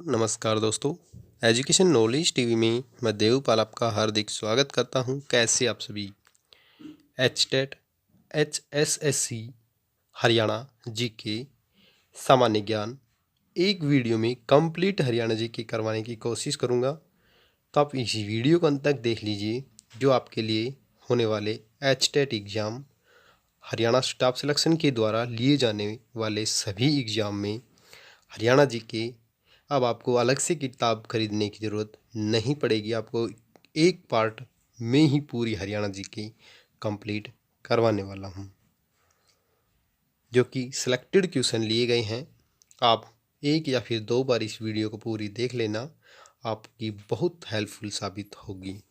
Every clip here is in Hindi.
नमस्कार दोस्तों। एजुकेशन नॉलेज टीवी में मैं देवपाल आपका हार्दिक स्वागत करता हूं। कैसे आप सभी? एचटेट, HSSC, हरियाणा जीके, सामान्य ज्ञान एक वीडियो में कंप्लीट हरियाणा जीके करवाने की कोशिश करूंगा। तो आप इस वीडियो को अंत तक देख लीजिए, जो आपके लिए होने वाले HTET exam, Haryana staff selection के द्वारा लिए जाने वाले सभी एग्ज़ाम में हरियाणा जीके अब आपको अलग से किताब खरीदने की ज़रूरत नहीं पड़ेगी। आपको एक पार्ट में ही पूरी हरियाणा जीके कंप्लीट करवाने वाला हूं, जो कि सिलेक्टेड क्वेश्चन लिए गए हैं। आप एक या फिर दो बार इस वीडियो को पूरी देख लेना, आपकी बहुत हेल्पफुल साबित होगी।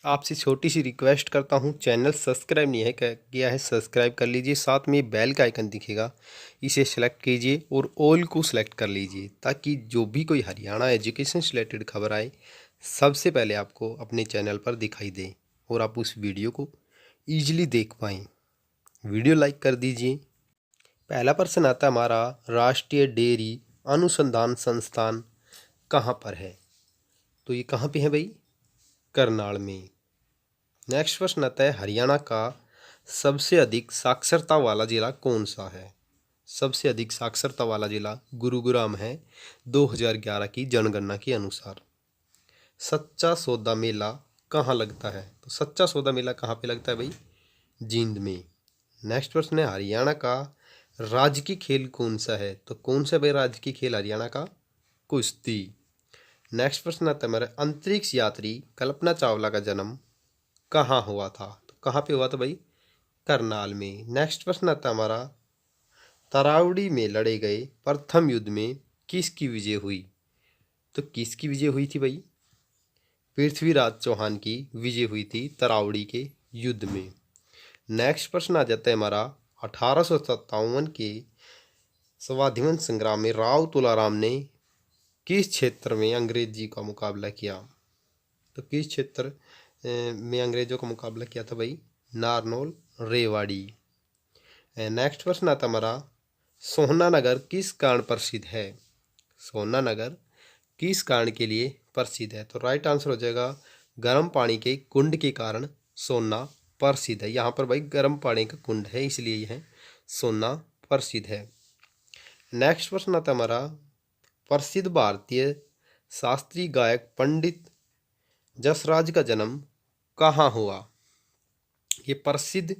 आपसे छोटी सी रिक्वेस्ट करता हूं, चैनल सब्सक्राइब नहीं है किया है सब्सक्राइब कर लीजिए। साथ में बेल का आइकन दिखेगा, इसे सेलेक्ट कीजिए और ऑल को सेलेक्ट कर लीजिए, ताकि जो भी कोई हरियाणा एजुकेशन से रिलेटेड खबर आए सबसे पहले आपको अपने चैनल पर दिखाई दे और आप उस वीडियो को ईजिली देख पाएँ। वीडियो लाइक कर दीजिए। पहला प्रश्न आता है हमारा, राष्ट्रीय डेयरी अनुसंधान संस्थान कहाँ पर है? तो ये कहाँ पे है भाई? करनाल में। नेक्स्ट प्रश्न आता है, हरियाणा का सबसे अधिक साक्षरता वाला जिला कौन सा है? सबसे अधिक साक्षरता वाला जिला गुरुग्राम है 2011 की जनगणना के अनुसार। सच्चा सौदा मेला कहाँ लगता है? तो सच्चा सौदा मेला कहाँ पे लगता है भाई? जींद में। नेक्स्ट प्रश्न है, हरियाणा का राजकीय खेल कौन सा है? तो कौन सा भाई राजकीय खेल हरियाणा का? कुश्ती। नेक्स्ट प्रश्न आता है हमारे, अंतरिक्ष यात्री कल्पना चावला का जन्म कहाँ हुआ था? तो कहाँ पे हुआ था भाई? करनाल में। नेक्स्ट प्रश्न आता है हमारा, तरावड़ी में लड़े गए प्रथम युद्ध में किसकी विजय हुई? तो किसकी विजय हुई थी भाई? पृथ्वीराज चौहान की विजय हुई थी तरावड़ी के युद्ध में। नेक्स्ट प्रश्न आ जाता है हमारा, 1857 के स्वाधीन संग्राम में राव तुलाराम ने किस क्षेत्र में अंग्रेजी का मुकाबला किया? तो किस क्षेत्र में अंग्रेजों का मुकाबला किया था भाई? नारनौल, रेवाड़ी। नेक्स्ट प्रश्न आता हमारा, सोहनानगर किस कारण प्रसिद्ध है? सोहनानगर किस कारण के लिए प्रसिद्ध है? तो राइट आंसर हो जाएगा, गर्म पानी के कुंड के कारण सोना प्रसिद्ध है। यहाँ पर भाई गर्म पानी का कुंड है, इसलिए यह सोना प्रसिद्ध है। नेक्स्ट प्रश्न आता हमारा, प्रसिद्ध भारतीय शास्त्रीय गायक पंडित जसराज का जन्म कहाँ हुआ? ये प्रसिद्ध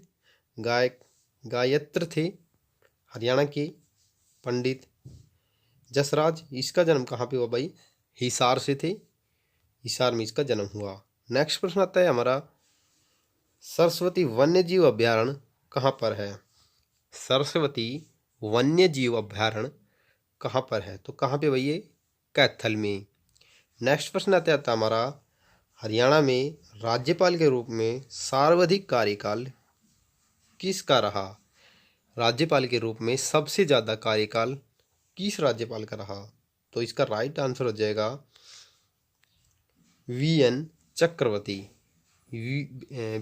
गायत्र थे हरियाणा के पंडित जसराज। इसका जन्म कहाँ पे हुआ भाई? हिसार से थे, हिसार में इसका जन्म हुआ। नेक्स्ट प्रश्न आता है हमारा, सरस्वती वन्यजीव अभ्यारण्य कहाँ पर है? सरस्वती वन्यजीव अभ्यारण्य कहाँ पर है? तो कहाँ पे भाई? ये कैथल में। नेक्स्ट प्रश्न आता है हमारा, हरियाणा में राज्यपाल के रूप में सर्वाधिक कार्यकाल किसका रहा? राज्यपाल के रूप में सबसे ज़्यादा कार्यकाल किस राज्यपाल का रहा? तो इसका राइट आंसर हो जाएगा VN चक्रवर्ती।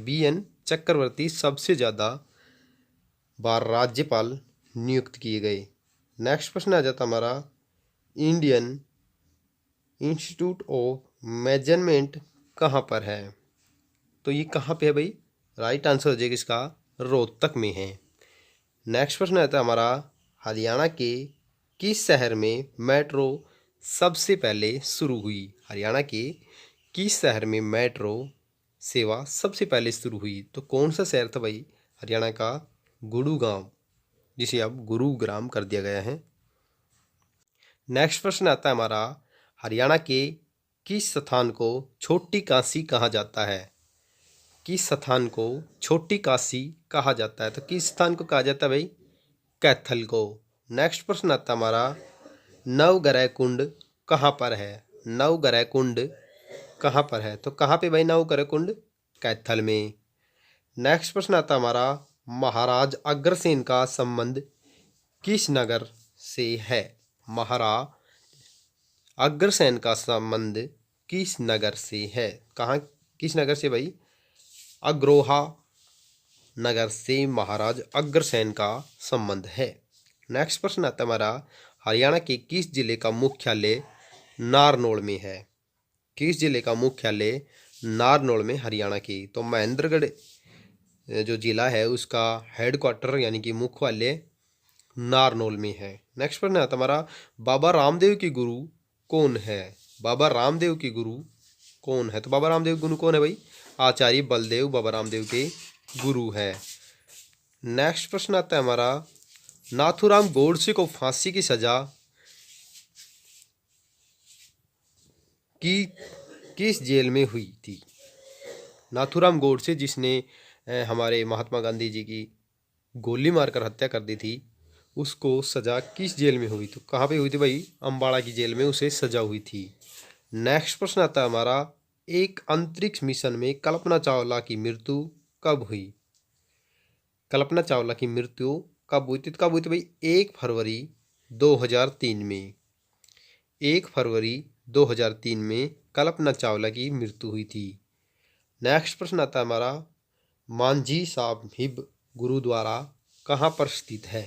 VN चक्रवर्ती सबसे ज़्यादा बार राज्यपाल नियुक्त किए गए। नेक्स्ट प्रश्न आ जाता हमारा, इंडियन इंस्टीट्यूट ऑफ मेजरमेंट कहाँ पर है? तो ये कहाँ पे है भाई? राइट आंसर हो जाएगा इसका रोहतक में है। नेक्स्ट प्रश्न आता है हमारा, हरियाणा के किस शहर में मेट्रो सबसे पहले शुरू हुई? हरियाणा के किस शहर में मेट्रो सेवा सबसे पहले शुरू हुई? तो कौन सा शहर था भाई हरियाणा का? गुड़गांव, जिसे अब गुरुग्राम कर दिया गया है। नेक्स्ट प्रश्न आता है हमारा, हरियाणा के किस स्थान को छोटी काशी कहा जाता है? किस स्थान को छोटी काशी कहा जाता है? तो किस स्थान को कहा जाता है भाई? कैथल को। नेक्स्ट प्रश्न आता है हमारा, नवग्रह कुंड कहाँ पर है? नवग्रह कुंड कहाँ पर है? तो कहाँ पे भाई नवग्रह कुंड? कैथल में। नेक्स्ट प्रश्न आता है हमारा, महाराज अग्रसेन का संबंध किस नगर से है? महाराज अग्रसेन का संबंध किस नगर से है? कहाँ, किस नगर से भाई? अग्रोहा नगर से महाराज अग्रसेन का संबंध है। नेक्स्ट प्रश्न आता है हमारा, हरियाणा के किस जिले का मुख्यालय नारनौल में है? किस जिले का मुख्यालय नारनौल में हरियाणा की? तो महेंद्रगढ़ जो जिला है उसका हेडक्वार्टर यानी कि मुख्यालय नारनौल में है। नेक्स्ट प्रश्न है तुम्हारा, बाबा रामदेव की गुरु कौन है? बाबा रामदेव की गुरु कौन है? तो बाबा रामदेव गुरु कौन है भाई? आचार्य बलदेव बाबा रामदेव के गुरु है। नेक्स्ट प्रश्न आता है हमारा, नाथूराम गोडसे को फांसी की सजा की किस जेल में हुई थी? नाथूराम गोडसे जिसने हमारे महात्मा गांधी जी की गोली मारकर हत्या कर दी थी, उसको सजा किस जेल में हुई? तो कहाँ पे हुई थी भाई? अम्बाड़ा की जेल में उसे सजा हुई थी। नेक्स्ट प्रश्न आता है हमारा, एक अंतरिक्ष मिशन में कल्पना चावला की मृत्यु कब हुई? कल्पना चावला की मृत्यु कब हुई थी? तो कब हुई थी भाई? 1 फरवरी 2003 में। 1 फरवरी 2003 में कल्पना चावला की मृत्यु हुई थी। नेक्स्ट प्रश्न आता है हमारा, मांझी साहिब गुरुद्वारा कहाँ पर स्थित है?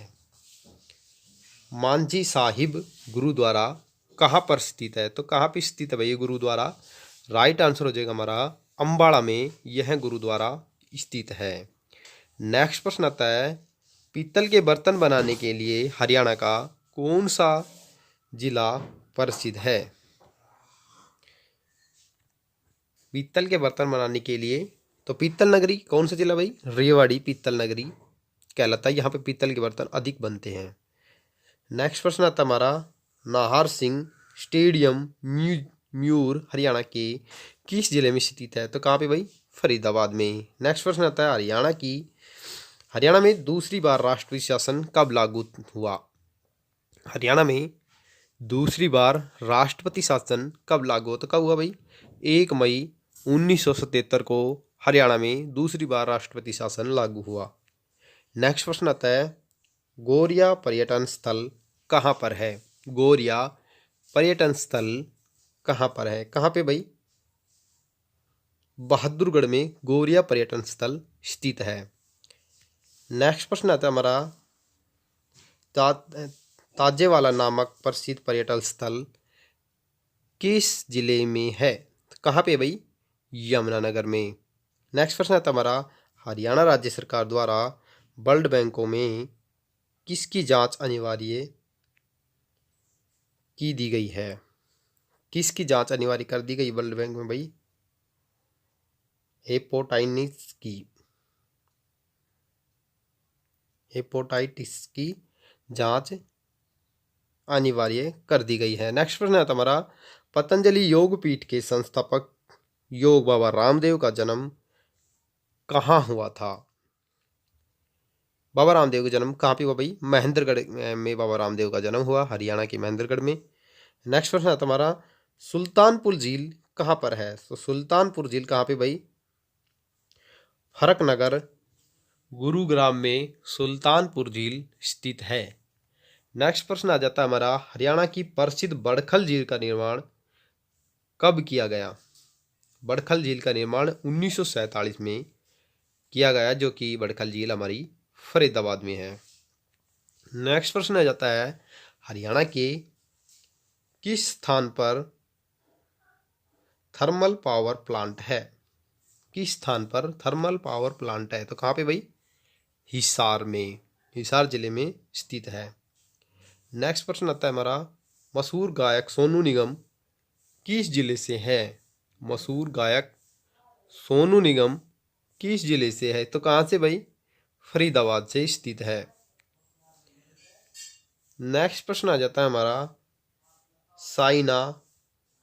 मांझी साहिब गुरुद्वारा कहाँ पर स्थित है? तो कहाँ पर स्थित है भाई ये गुरुद्वारा? राइट आंसर हो जाएगा हमारा अम्बाड़ा में यह गुरुद्वारा स्थित है। नेक्स्ट प्रश्न आता है, पीतल के बर्तन बनाने के लिए हरियाणा का कौन सा जिला प्रसिद्ध है? पीतल के बर्तन बनाने के लिए तो पीतल नगरी कौन सा जिला भाई? रेवाड़ी पीतल नगरी कहलाता है, यहाँ पे पीतल के बर्तन अधिक बनते हैं। नेक्स्ट प्रश्न आता है हमारा, नाहर सिंह स्टेडियम म्यूर हरियाणा के किस जिले में स्थित है? तो कहाँ पे भाई? फरीदाबाद में। नेक्स्ट प्रश्न आता है, हरियाणा में दूसरी बार राष्ट्रपति शासन कब लागू हुआ? हरियाणा में दूसरी बार राष्ट्रपति शासन कब लागू हुआ? तो कब हुआ भाई? 1 मई 1977 को हरियाणा में दूसरी बार राष्ट्रपति शासन लागू हुआ। नेक्स्ट प्रश्न आता है, गौरिया पर्यटन स्थल कहाँ पर है? गौरिया पर्यटन स्थल कहाँ पर है? कहाँ पे भाई? बहादुरगढ़ में गौरिया पर्यटन स्थल स्थित है। नेक्स्ट प्रश्न आता है हमारा, ताजेवाला नामक प्रसिद्ध पर्यटन स्थल किस जिले में है? कहाँ पे भाई? यमुनानगर में। नेक्स्ट प्रश्न आता है हमारा, हरियाणा राज्य सरकार द्वारा ब्लड बैंकों में किसकी जांच अनिवार्य की दी गई है? किसकी जांच अनिवार्य कर दी गई ब्लड बैंक में भाई? हेपेटाइटिस की जांच अनिवार्य कर दी गई है। नेक्स्ट प्रश्न है हमारा, पतंजलि योग पीठ के संस्थापक योग बाबा रामदेव का जन्म कहाँ हुआ था? बाबा रामदेव का जन्म कहाँ पे हुआ भाई? महेंद्रगढ़ में बाबा रामदेव का जन्म हुआ, हरियाणा के महेंद्रगढ़ में। नेक्स्ट प्रश्न है तुम्हारा, सुल्तानपुर झील कहाँ पर है? तो सुल्तानपुर झील कहाँ पे भाई? फरकनगर गुरुग्राम में सुल्तानपुर झील स्थित है। नेक्स्ट प्रश्न आ जाता है हमारा, हरियाणा की प्रसिद्ध बड़खल झील का निर्माण कब किया गया? बड़खल झील का निर्माण 1947 में किया गया, जो कि बड़खल झील हमारी फरीदाबाद में है। नेक्स्ट प्रश्न आ जाता है, हरियाणा के किस स्थान पर थर्मल पावर प्लांट है? किस स्थान पर थर्मल पावर प्लांट है? तो कहाँ पे भाई? हिसार में, हिसार जिले में स्थित है। नेक्स्ट प्रश्न आता है हमारा, मशहूर गायक सोनू निगम किस जिले से है? मशहूर गायक सोनू निगम किस जिले से है? तो कहाँ से भाई? फरीदाबाद से स्थित है। नेक्स्ट प्रश्न आ जाता है हमारा, साइना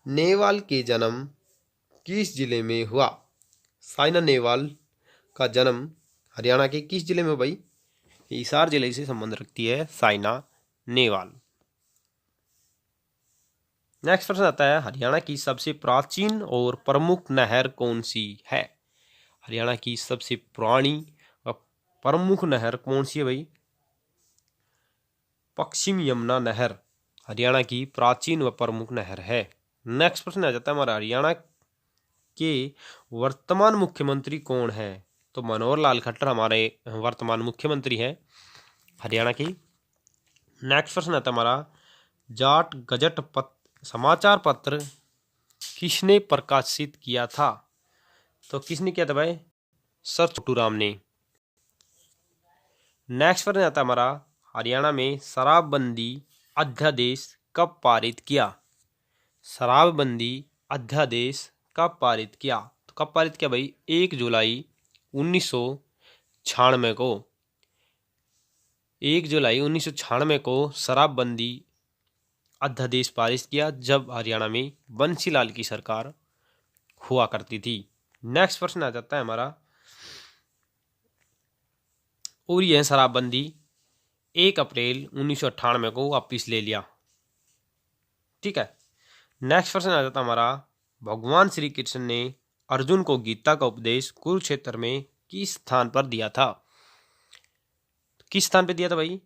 नेहवाल के जन्म किस जिले में हुआ? साइना नेहवाल का जन्म हरियाणा के किस जिले में भाई? हिसार जिले से संबंध रखती है साइना नेहवाल। नेक्स्ट प्रश्न आता है, हरियाणा की सबसे प्राचीन और प्रमुख नहर कौन सी है? हरियाणा की सबसे पुरानी व प्रमुख नहर कौन सी है भाई? पश्चिम यमुना नहर हरियाणा की प्राचीन व प्रमुख नहर है। नेक्स्ट प्रश्न आ जाता है हमारा, हरियाणा के वर्तमान मुख्यमंत्री कौन है? तो मनोहर लाल खट्टर हमारे वर्तमान मुख्यमंत्री हैं हरियाणा की। नेक्स्ट प्रश्न आता है हमारा, जाट गजट समाचार पत्र किसने प्रकाशित किया था? तो किसने किया था भाई? सर छोटू राम ने। नेक्स्ट प्रश्न आता है हमारा, हरियाणा में शराबबंदी अध्यादेश कब पारित किया? शराबबंदी अध्यादेश कब पारित किया? तो कब पारित किया भाई? 1 जुलाई 1996 को। 1 जुलाई 1996 को शराबबंदी अध्यादेश पारित किया, जब हरियाणा में बंसीलाल की सरकार हुआ करती थी। नेक्स्ट प्रश्न आ जाता है हमारा, और यह शराबबंदी 1 अप्रैल 1998 को वापिस ले लिया। ठीक है। नेक्स्ट प्रश्न आ जाता है हमारा, भगवान श्री कृष्ण ने अर्जुन को गीता का उपदेश कुरुक्षेत्र में किस स्थान पर दिया था? किस स्थान पर दिया था भाई?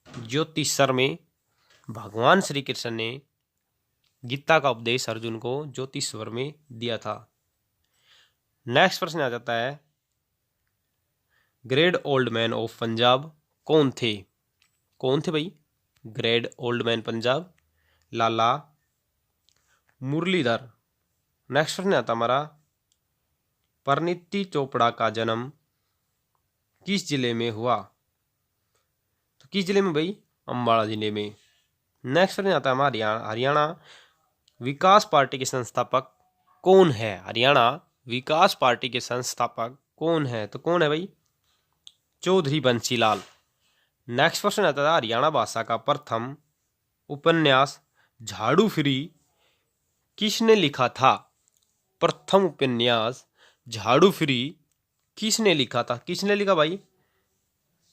ज्योतिषर में भगवान श्री कृष्ण ने गीता का उपदेश अर्जुन को ज्योतिषर में दिया था। नेक्स्ट प्रश्न आ जाता है, great old man of Punjab कौन थे? कौन थे भाई ग्रेट ओल्ड मैन पंजाब? लाला मुरलीधर। नेक्स्ट प्रश्न आता हमारा, परिणीति चोपड़ा का जन्म किस जिले में हुआ? तो किस जिले में भाई? अम्बाड़ा जिले में। नेक्स्ट प्रश्न आता है हमारा, हरियाणा विकास पार्टी के संस्थापक कौन है? हरियाणा विकास पार्टी के संस्थापक कौन है? तो कौन है भाई? चौधरी बंसीलाल। नेक्स्ट क्वेश्चन आता है, हरियाणा भाषा का प्रथम उपन्यास झाड़ू फ्री किसने लिखा था? प्रथम उपन्यास झाड़ू फ्री किसने लिखा था? किसने लिखा भाई?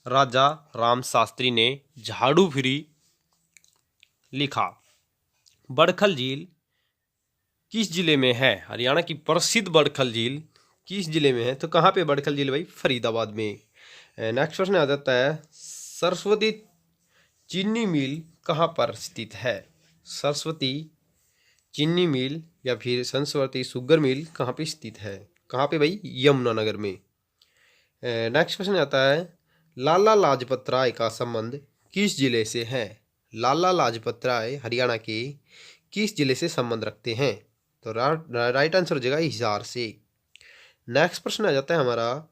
राजा राम शास्त्री ने झाड़ू फ्री लिखा। बड़खल झील किस जिले में है? हरियाणा की प्रसिद्ध बड़खल झील किस जिले में है? तो कहाँ पे बड़खल झील भाई? फरीदाबाद में। नेक्स्ट प्रश्न आ जाता है, सरस्वती चीनी मिल कहाँ पर स्थित है? सरस्वती चीनी मिल या फिर सरस्वती शुगर मिल कहाँ पे स्थित है? कहाँ पे भाई? यमुनानगर में। नेक्स्ट क्वेश्चन आता है, लाला लाजपत राय का संबंध किस जिले से है? लाला लाजपत राय हरियाणा के किस जिले से संबंध रखते हैं? तो राइट आंसर हो जाएगा हिसार से। नेक्स्ट प्रश्न आ जाता है हमारा,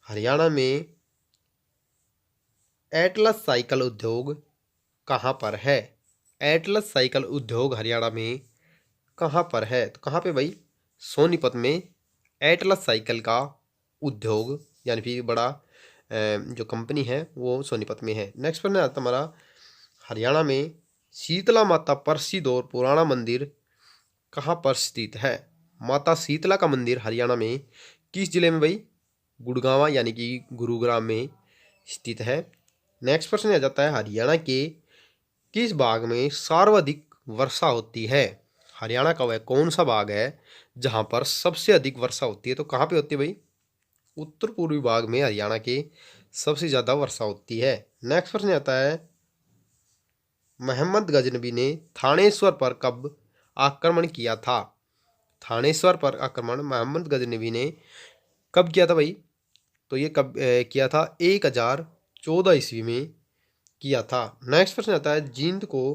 हरियाणा में एटलस साइकिल उद्योग कहाँ पर है? एटलस साइकिल उद्योग हरियाणा में कहाँ पर है? तो कहाँ पे भाई? सोनीपत में एटलस साइकिल का उद्योग यानी कि बड़ा जो कंपनी है वो सोनीपत में है। नेक्स्ट प्रश्न आता हमारा, हरियाणा में शीतला माता प्रसिद्ध और पुराना मंदिर कहाँ पर स्थित है? माता शीतला का मंदिर हरियाणा में किस जिले में भाई? गुड़गांव यानी कि गुरुग्राम में स्थित है। नेक्स्ट प्रश्न आ जाता है, हरियाणा के किस भाग में सर्वाधिक वर्षा होती है? हरियाणा का वह कौन सा भाग है जहां पर सबसे अधिक वर्षा होती है? तो कहाँ पे होती है भाई? उत्तर पूर्वी भाग में हरियाणा के सबसे ज़्यादा वर्षा होती है। नेक्स्ट प्रश्न आता है, मोहम्मद गजनबी ने थानेश्वर पर कब आक्रमण किया था? थानेश्वर पर आक्रमण मोहम्मद गजनबी ने कब किया था भाई? तो ये कब किया था? 1014 ईस्वी में किया था। नेक्स्ट प्रश्न आता है, जींद को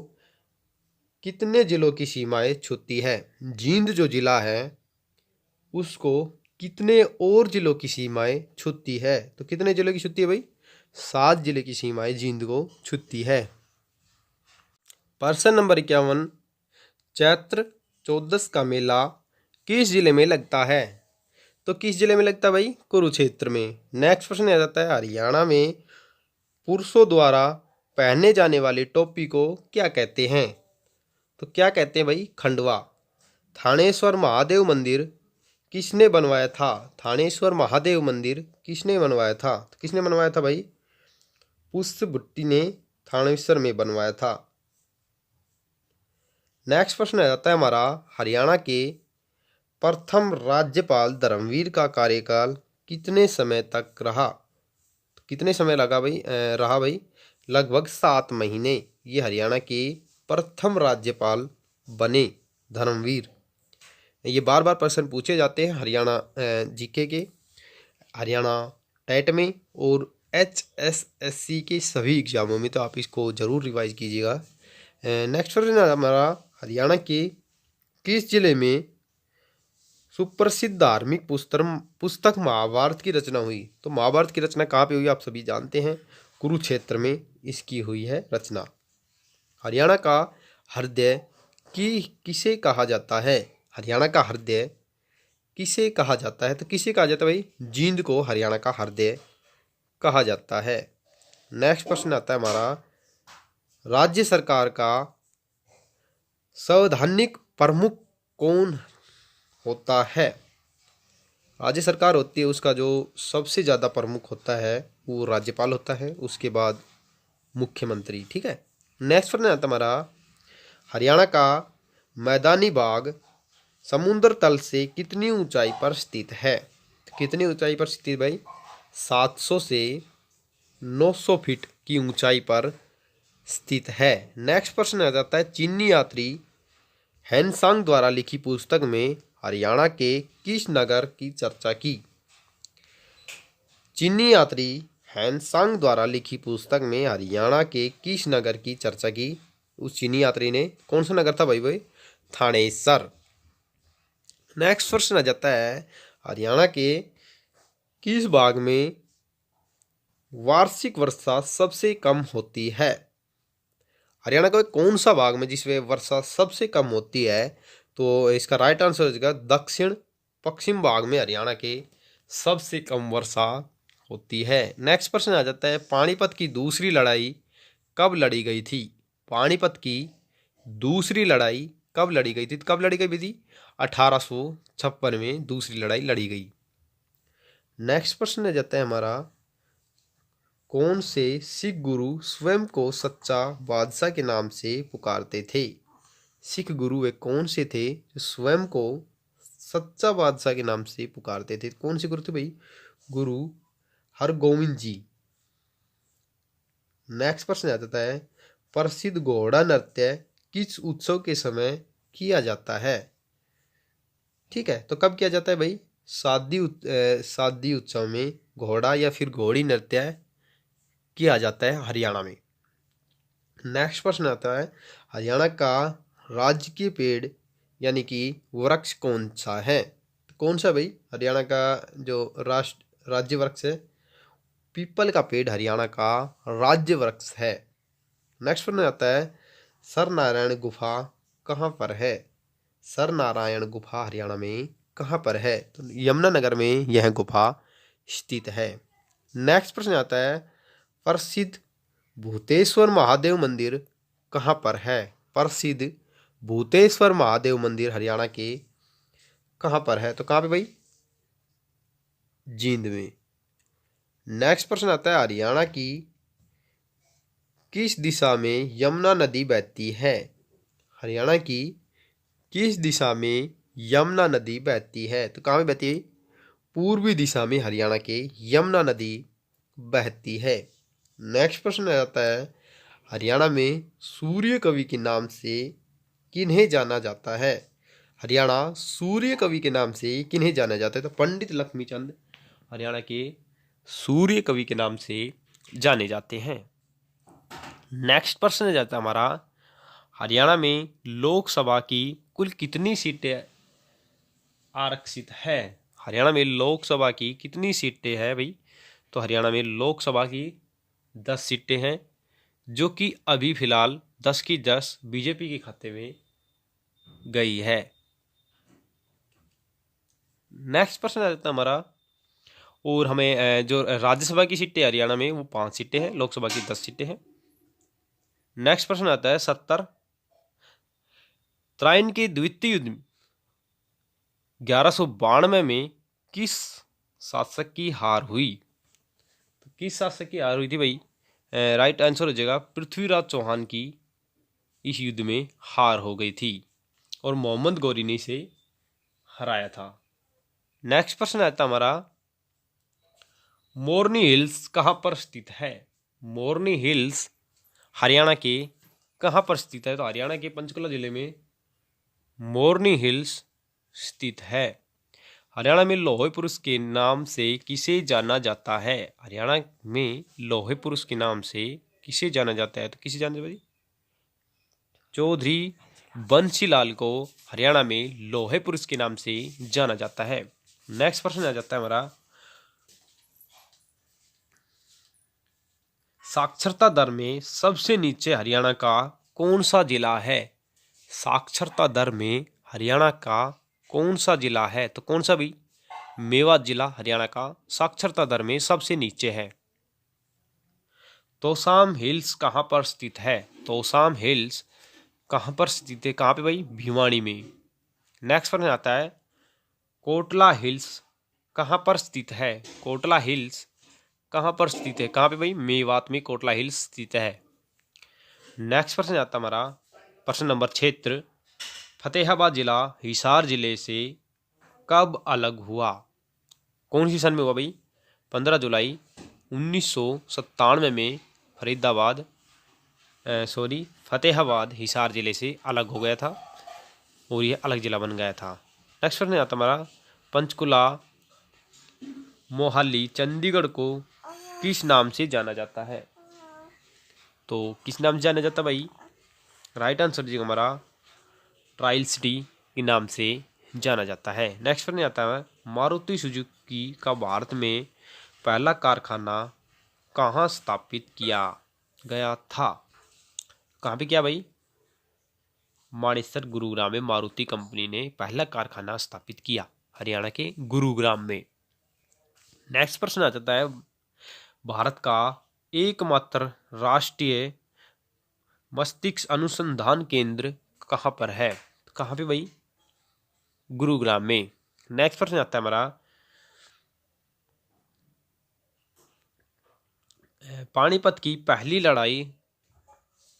कितने जिलों की सीमाएं छूती है? जींद जो जिला है उसको कितने और जिलों की सीमाएं छूती है? तो कितने जिलों की छूती है भाई? 7 जिले की सीमाएं जींद को छूती है। प्रश्न नंबर 51, चैत्र चौदस का मेला किस जिले में लगता है? तो किस जिले में लगता है भाई? कुरुक्षेत्र में। नेक्स्ट प्रश्न आ जाता है, हरियाणा में पुरुषों द्वारा पहने जाने वाली टोपी को क्या कहते हैं? तो क्या कहते हैं भाई? खंडवा। थानेश्वर महादेव मंदिर किसने बनवाया था? थानेश्वर महादेव मंदिर किसने बनवाया था? तो किसने बनवाया था भाई? पुष्प भुट्टी ने थानेश्वर में बनवाया था। नेक्स्ट प्रश्न आ जाता है हमारा, हरियाणा के प्रथम राज्यपाल धर्मवीर का कार्यकाल कितने समय तक रहा? कितने समय लगा भाई रहा भाई? लगभग 7 महीने ये हरियाणा के प्रथम राज्यपाल बने धर्मवीर। ये बार बार प्रश्न पूछे जाते हैं हरियाणा जीके के, हरियाणा टेट में और HSSC के सभी एग्जामों में, तो आप इसको ज़रूर रिवाइज कीजिएगा। नेक्स्ट प्रश्न है हमारा, हरियाणा के किस जिले में सुप्रसिद्ध धार्मिक पुस्तक महाभारत की रचना हुई? तो महाभारत की रचना कहाँ पे हुई आप सभी जानते हैं, कुरुक्षेत्र में इसकी हुई है रचना। हरियाणा का हृदय किसे कहा जाता है? हरियाणा का हृदय किसे कहा जाता है? तो किसे कहा जाता है भाई? जींद को हरियाणा का हृदय कहा जाता है। नेक्स्ट प्रश्न आता है हमारा, राज्य सरकार का संवैधानिक प्रमुख कौन होता है? राज्य सरकार होती है, उसका जो सबसे ज़्यादा प्रमुख होता है वो राज्यपाल होता है, उसके बाद मुख्यमंत्री। ठीक है। नेक्स्ट प्रश्न आता हमारा, हरियाणा का मैदानी भाग समुद्र तल से कितनी ऊंचाई पर स्थित है? कितनी ऊंचाई पर स्थित भाई? 700 से 900 फीट की ऊंचाई पर स्थित है। नेक्स्ट प्रश्न आ जाता है, चीनी यात्री हैंसांग द्वारा लिखी पुस्तक में हरियाणा के किस नगर की चर्चा की? चीनी यात्री हैंसांग द्वारा लिखी पुस्तक में हरियाणा के किस नगर की चर्चा की? उस चीनी यात्री ने कौन सा नगर था भाई? भाई थानेसर। नेक्स्ट प्रश्न आ जाता है, हरियाणा के किस भाग में वार्षिक वर्षा सबसे कम होती है? हरियाणा का कौन सा भाग में जिसमें वर्षा सबसे कम होती है? तो इसका राइट आंसर हो जाएगा दक्षिण पश्चिम भाग में हरियाणा के सबसे कम वर्षा होती है। नेक्स्ट प्रश्न आ जाता है, पानीपत की दूसरी लड़ाई कब लड़ी गई थी? पानीपत की दूसरी लड़ाई कब लड़ी गई थी? कब लड़ी गई थी? 1856 में दूसरी लड़ाई लड़ी गई। नेक्स्ट प्रश्न आ जाता है हमारा, कौन से सिख गुरु स्वयं को सच्चा बादशाह के नाम से पुकारते थे? सिख गुरु वे कौन से थे जो स्वयं को सच्चा बादशाह के नाम से पुकारते थे? कौन से गुरु थे भाई? गुरु हरगोविंद जी। नेक्स्ट प्रश्न आ जाता है, प्रसिद्ध घोड़ा नृत्य किस उत्सव के समय किया जाता है? ठीक है, तो कब किया जाता है भाई? शादी उत्सव में घोड़ा या फिर घोड़ी नृत्य किया जाता है हरियाणा में। नेक्स्ट प्रश्न आता है, हरियाणा का राजकीय पेड़ यानी कि वृक्ष कौन सा है? कौन सा भाई? हरियाणा का जो राज्य वृक्ष है, पीपल का पेड़ हरियाणा का राज्य वृक्ष है। नेक्स्ट प्रश्न आता है, सरनारायण गुफा कहाँ पर है? सरनारायण गुफा हरियाणा में कहाँ पर है? तो यमुनानगर में यह गुफा स्थित है। नेक्स्ट प्रश्न आता है, प्रसिद्ध भूतेश्वर महादेव मंदिर कहाँ पर है? प्रसिद्ध भूतेश्वर महादेव मंदिर हरियाणा के कहाँ पर है? तो कहाँ पे भाई? जींद में। नेक्स्ट प्रश्न आता है, हरियाणा की किस दिशा में यमुना नदी बहती है? हरियाणा की किस दिशा में यमुना नदी बहती है? तो कहाँ में बहती है? पूर्वी दिशा में हरियाणा के यमुना नदी बहती है। नेक्स्ट प्रश्न आता है, हरियाणा में सूर्य कवि के नाम से किन्हें जाना जाता है? हरियाणा सूर्य कवि के नाम से किन्हें जाना जाता है? तो पंडित लक्ष्मीचंद हरियाणा के सूर्य कवि के नाम से जाने जाते हैं। नेक्स्ट प्रश्न जाता है हमारा, हरियाणा में लोकसभा की कुल कितनी सीटें आरक्षित है? हरियाणा में लोकसभा की कितनी सीटें हैं भाई? तो हरियाणा में लोकसभा की 10 सीटें हैं, जो कि अभी फिलहाल 10 की 10 बीजेपी के खाते में गई है। नेक्स्ट प्रश्न आ जाता है हमारा, और हमें जो राज्यसभा की सीटें हरियाणा में वो 5 सीटें हैं, लोकसभा की 10 सीटें हैं। नेक्स्ट प्रश्न आता है, 70 त्राइन के द्वितीय युद्ध 1192 में किस शासक की हार हुई? तो किस शासक की हार हुई थी भाई? राइट आंसर हो जाएगा पृथ्वीराज चौहान की इस युद्ध में हार हो गई थी और मोहम्मद गौरी ने इसे हराया था। नेक्स्ट प्रश्न आता हमारा, मोरनी हिल्स कहाँ पर स्थित है? मोरनी हिल्स हरियाणा के कहाँ पर स्थित है? तो हरियाणा के पंचकुला जिले में मोरनी हिल्स स्थित है। हरियाणा में लौह पुरुष के नाम से किसे जाना जाता है? हरियाणा में लौह पुरुष के नाम से किसे जाना जाता है? तो किसे जाना जाता है? चौधरी बंसीलाल को हरियाणा में लोहे पुरुष के नाम से जाना जाता है। नेक्स्ट प्रश्न आ जाता है हमारा, साक्षरता दर में सबसे नीचे हरियाणा का कौन सा जिला है? साक्षरता दर में हरियाणा का कौन सा जिला है? तो कौन सा भी? मेवात जिला हरियाणा का साक्षरता दर में सबसे नीचे है। तोशाम हिल्स कहाँ पर स्थित है? तोशाम हिल्स कहाँ पर स्थित है? कहाँ पे भाई? भिवानी में। नेक्स्ट प्रश्न आता है, कोटला हिल्स कहाँ पर स्थित है? कोटला हिल्स कहाँ पर स्थित है? कहाँ पे भाई? मेवात में कोटला हिल्स स्थित है। नेक्स्ट प्रश्न आता है हमारा, प्रश्न नंबर क्षेत्र, फतेहाबाद जिला हिसार जिले से कब अलग हुआ? कौन सी सन में हुआ भाई? 15 जुलाई 1997 में फरीदाबाद फतेहाबाद हिसार जिले से अलग हो गया था और यह अलग जिला बन गया था। नेक्स्ट प्रश्न आता हमारा, पंचकुला मोहाली चंडीगढ़ को किस नाम से जाना जाता है? तो किस नाम से जाना जाता भाई? राइट आंसर जी हमारा ट्रायल सिटी के नाम से जाना जाता है। नेक्स्ट प्रश्न आता है, मारुति सुजुकी का भारत में पहला कारखाना कहाँ स्थापित किया गया था? कहाँ पे किया भाई? मानेसर गुरुग्राम में मारुति कंपनी ने पहला कारखाना स्थापित किया, हरियाणा के गुरुग्राम में। नेक्स्ट प्रश्न आ जाता है, भारत का एकमात्र राष्ट्रीय मस्तिष्क अनुसंधान केंद्र कहाँ पर है? कहाँ पे भाई? गुरुग्राम में। नेक्स्ट प्रश्न आता है हमारा, पानीपत की पहली लड़ाई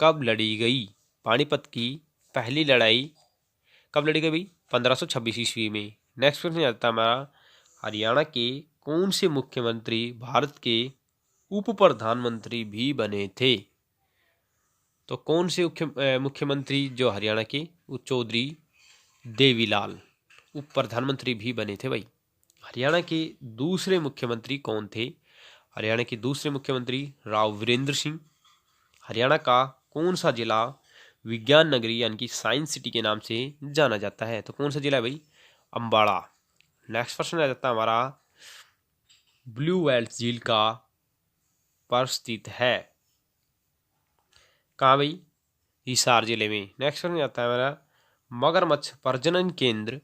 कब लड़ी गई? पानीपत की पहली लड़ाई कब लड़ी गई भाई? 1526 ईस्वी में। नेक्स्ट प्रश्न आता है हमारा, हरियाणा के कौन से मुख्यमंत्री भारत के उप प्रधानमंत्री भी बने थे? तो कौन से मुख्यमंत्री जो हरियाणा के? चौधरी देवीलाल उप प्रधानमंत्री भी बने थे भाई। हरियाणा के दूसरे मुख्यमंत्री कौन थे? हरियाणा के दूसरे मुख्यमंत्री राव वीरेंद्र सिंह। हरियाणा का कौन सा जिला विज्ञान नगरी यानी कि साइंस सिटी के नाम से जाना जाता है? तो कौन सा जिला है भाई? अम्बाड़ा। नेक्स्ट प्रश्न आ जाता है हमारा, ब्लू व्हेल झील का पर स्थित है कहाँ भाई? हिसार जिले में। नेक्स्ट प्रश्न आता है हमारा, मगरमच्छ प्रजनन केंद्र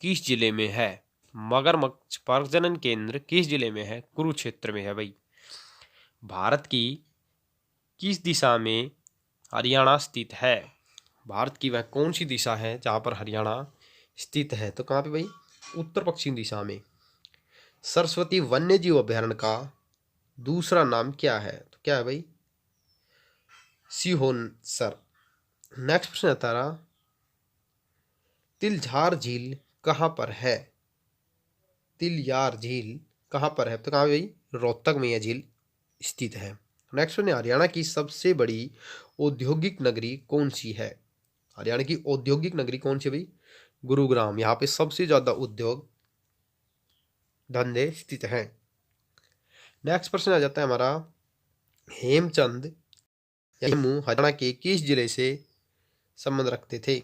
किस जिले में है? मगरमच्छ प्रजनन केंद्र किस जिले में है? कुरुक्षेत्र में है भाई। भारत की किस दिशा में हरियाणा स्थित है? भारत की वह कौन सी दिशा है जहाँ पर हरियाणा स्थित है? तो कहाँ पे भाई? उत्तर पश्चिम दिशा में। सरस्वती वन्य जीव अभयारण्य का दूसरा नाम क्या है? तो क्या है भाई? सिहोनसर। नेक्स्ट प्रश्न आता रहा, तिलझार झील कहाँ पर है? तिलयार झील कहाँ पर है? तो कहाँ भाई? रोहतक में यह झील स्थित है। नेक्स्ट वन है, हरियाणा की सबसे बड़ी औद्योगिक नगरी कौन सी है? हरियाणा की औद्योगिक नगरी कौन सी भाई? गुरुग्राम। यहाँ पे सबसे ज्यादा उद्योग धंधे स्थित हैं। नेक्स्ट प्रश्न आ जाता है हमारा, हेमचंद हेमू हरियाणा के किस जिले से संबंध रखते थे?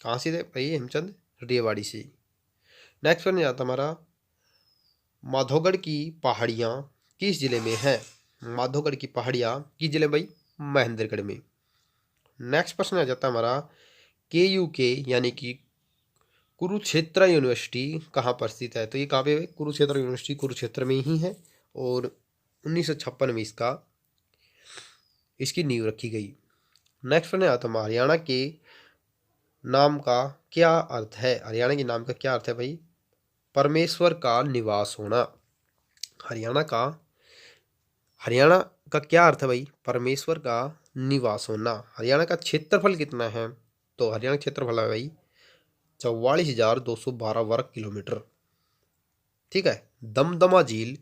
कहाँ से थे भाई हेमचंद? रेवाड़ी से। नेक्स्ट प्रश्न आता है हमारा, माधोगढ़ की पहाड़ियाँ किस जिले में है? माधोगढ़ की पहाड़ियाँ किस जिले में भाई? महेंद्रगढ़ में। नेक्स्ट प्रश्न आ जाता है हमारा, KUK यानी कि कुरुक्षेत्र यूनिवर्सिटी कहाँ पर स्थित है? तो ये कहाँ पे है? कुरुक्षेत्र यूनिवर्सिटी कुरुक्षेत्र में ही है और 1956 में इसकी नींव रखी गई। नेक्स्ट प्रश्न आता है, हरियाणा के नाम का क्या अर्थ है? हरियाणा के नाम का क्या अर्थ है भाई? परमेश्वर का निवास होना। हरियाणा का क्या अर्थ है भाई? परमेश्वर का निवास होना। हरियाणा का क्षेत्रफल कितना है? तो हरियाणा का क्षेत्रफल है भाई 44,212 वर्ग किलोमीटर। ठीक है। दमदमा झील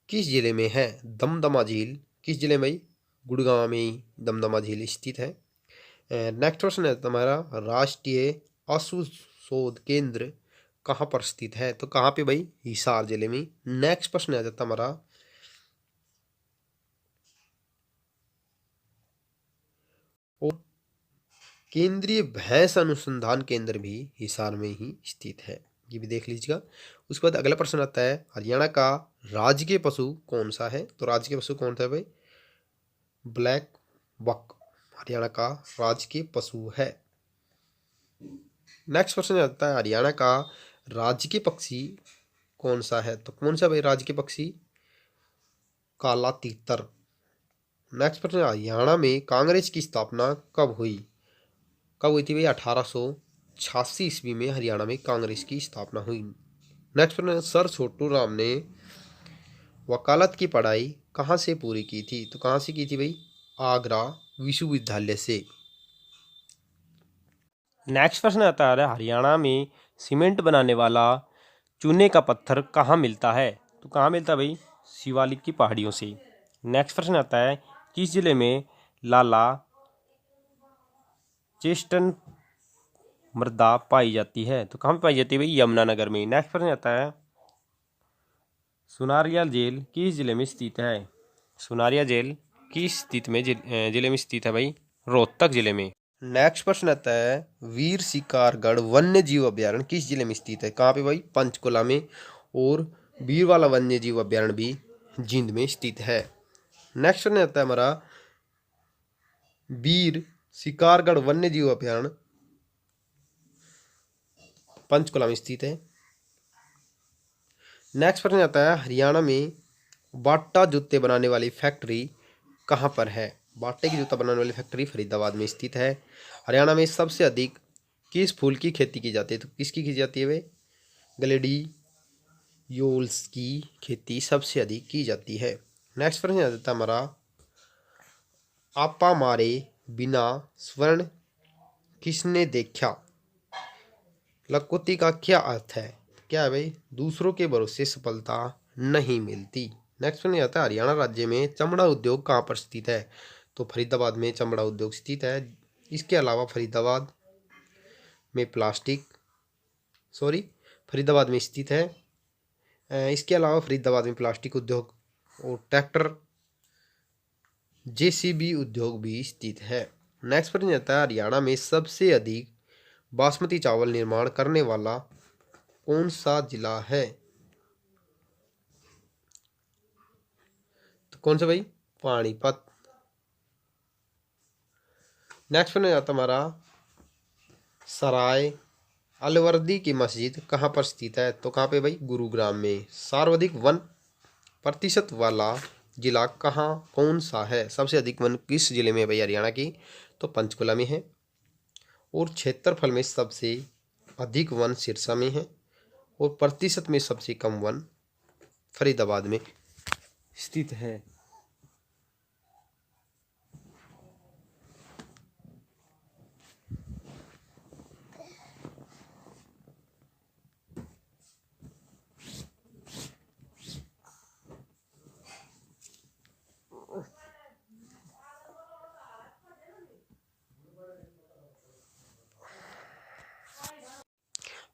किस जिले में है? दमदमा झील किस जिले में भाई? गुड़गांव में ही दमदमा झील स्थित है। नेक्स्ट क्वेश्चन है तुम्हारा, राष्ट्रीय अश्व शोध केंद्र कहाँ पर स्थित है? तो कहाँ पे भाई? हिसार जिले में। नेक्स्ट प्रश्न आ जाता हमारा, केंद्रीय भैंस अनुसंधान केंद्र भी हिसार में ही स्थित है, ये भी देख लीजिएगा। उसके बाद अगला प्रश्न आता है, हरियाणा का राजकीय पशु कौन सा है? तो राजकीय पशु कौन सा है भाई? ब्लैक बक हरियाणा का राजकीय पशु है। नेक्स्ट प्रश्न आता है, हरियाणा का राजकीय पक्षी कौन सा है? तो कौन सा भाई राजकीय पक्षी? काला तीतर। नेक्स्ट प्रश्न, हरियाणा में कांग्रेस की स्थापना कब हुई? कब हुई थी भाई? 1886 ईस्वी में हरियाणा में कांग्रेस की स्थापना हुई। नेक्स्ट प्रश्न, सर छोटू राम ने वकालत की पढ़ाई कहाँ से पूरी की थी? तो कहाँ से की थी भाई? आगरा विश्वविद्यालय से। नेक्स्ट प्रश्न आता है, हरियाणा में सीमेंट बनाने वाला चूने का पत्थर कहाँ मिलता है? तो कहाँ मिलता है भाई? शिवालिक की पहाड़ियों से। नेक्स्ट प्रश्न आता है, किस जिले में लाला चेस्टन मृदा पाई जाती है? तो कहाँ पे पाई जाती है भाई? यमुनानगर में। नेक्स्ट प्रश्न आता है, सुनारिया जेल किस जिले में स्थित है? सुनारिया जेल किस जिले में स्थित है भाई? रोहतक जिले में। नेक्स्ट प्रश्न आता है, वीर शिकारगढ़ वन्य जीव अभ्यारण्य किस जिले में स्थित है? कहाँ पे भाई? पंचकुला में। और बीरवाला वन्य जीव अभ्यारण्य भी जींद में स्थित है। नेक्स्ट प्रश्न आता है हमारा, वीर शिकारगढ़ वन्य जीव अभ्यारण्य पंचकुला में स्थित है। नेक्स्ट प्रश्न आता है, हरियाणा में बाटा जूते बनाने वाली फैक्ट्री कहाँ पर है? बाटे की जूता बनाने वाली फैक्ट्री फरीदाबाद में स्थित है। हरियाणा में सबसे अधिक किस फूल की खेती की जाती है? तो किसकी की जाती है वे? ग्लेडियोल्स की खेती सबसे अधिक की जाती है। नेक्स्ट प्रश्न आता है हमारा, आपा मारे बिना स्वर्ण किसने देखा? लखपति का क्या अर्थ है? क्या है भाई? दूसरों के भरोसे सफलता नहीं मिलती। नेक्स्ट प्रश्न आता है, हरियाणा राज्य में चमड़ा उद्योग कहाँ पर स्थित है? तो फरीदाबाद में चमड़ा उद्योग स्थित है। इसके अलावा फरीदाबाद में फरीदाबाद में स्थित है। इसके अलावा फरीदाबाद में प्लास्टिक उद्योग और ट्रैक्टर जेसीबी उद्योग भी स्थित है। नेक्स्ट प्रश्न आता है, हरियाणा में सबसे अधिक बासमती चावल निर्माण करने वाला कौन सा जिला है? तो कौन सा भाई? पानीपत। नेक्स्ट प्रश्न आता हमारा, सराय अलवर्दी की मस्जिद कहाँ पर स्थित है? तो कहाँ पे भाई? गुरुग्राम में। सर्वाधिक वन प्रतिशत वाला जिला कौन सा है? सबसे अधिक वन किस जिले में है भाई हरियाणा की? तो पंचकुला में है। और क्षेत्रफल में सबसे अधिक वन सिरसा में है। और प्रतिशत में सबसे कम वन फरीदाबाद में स्थित है।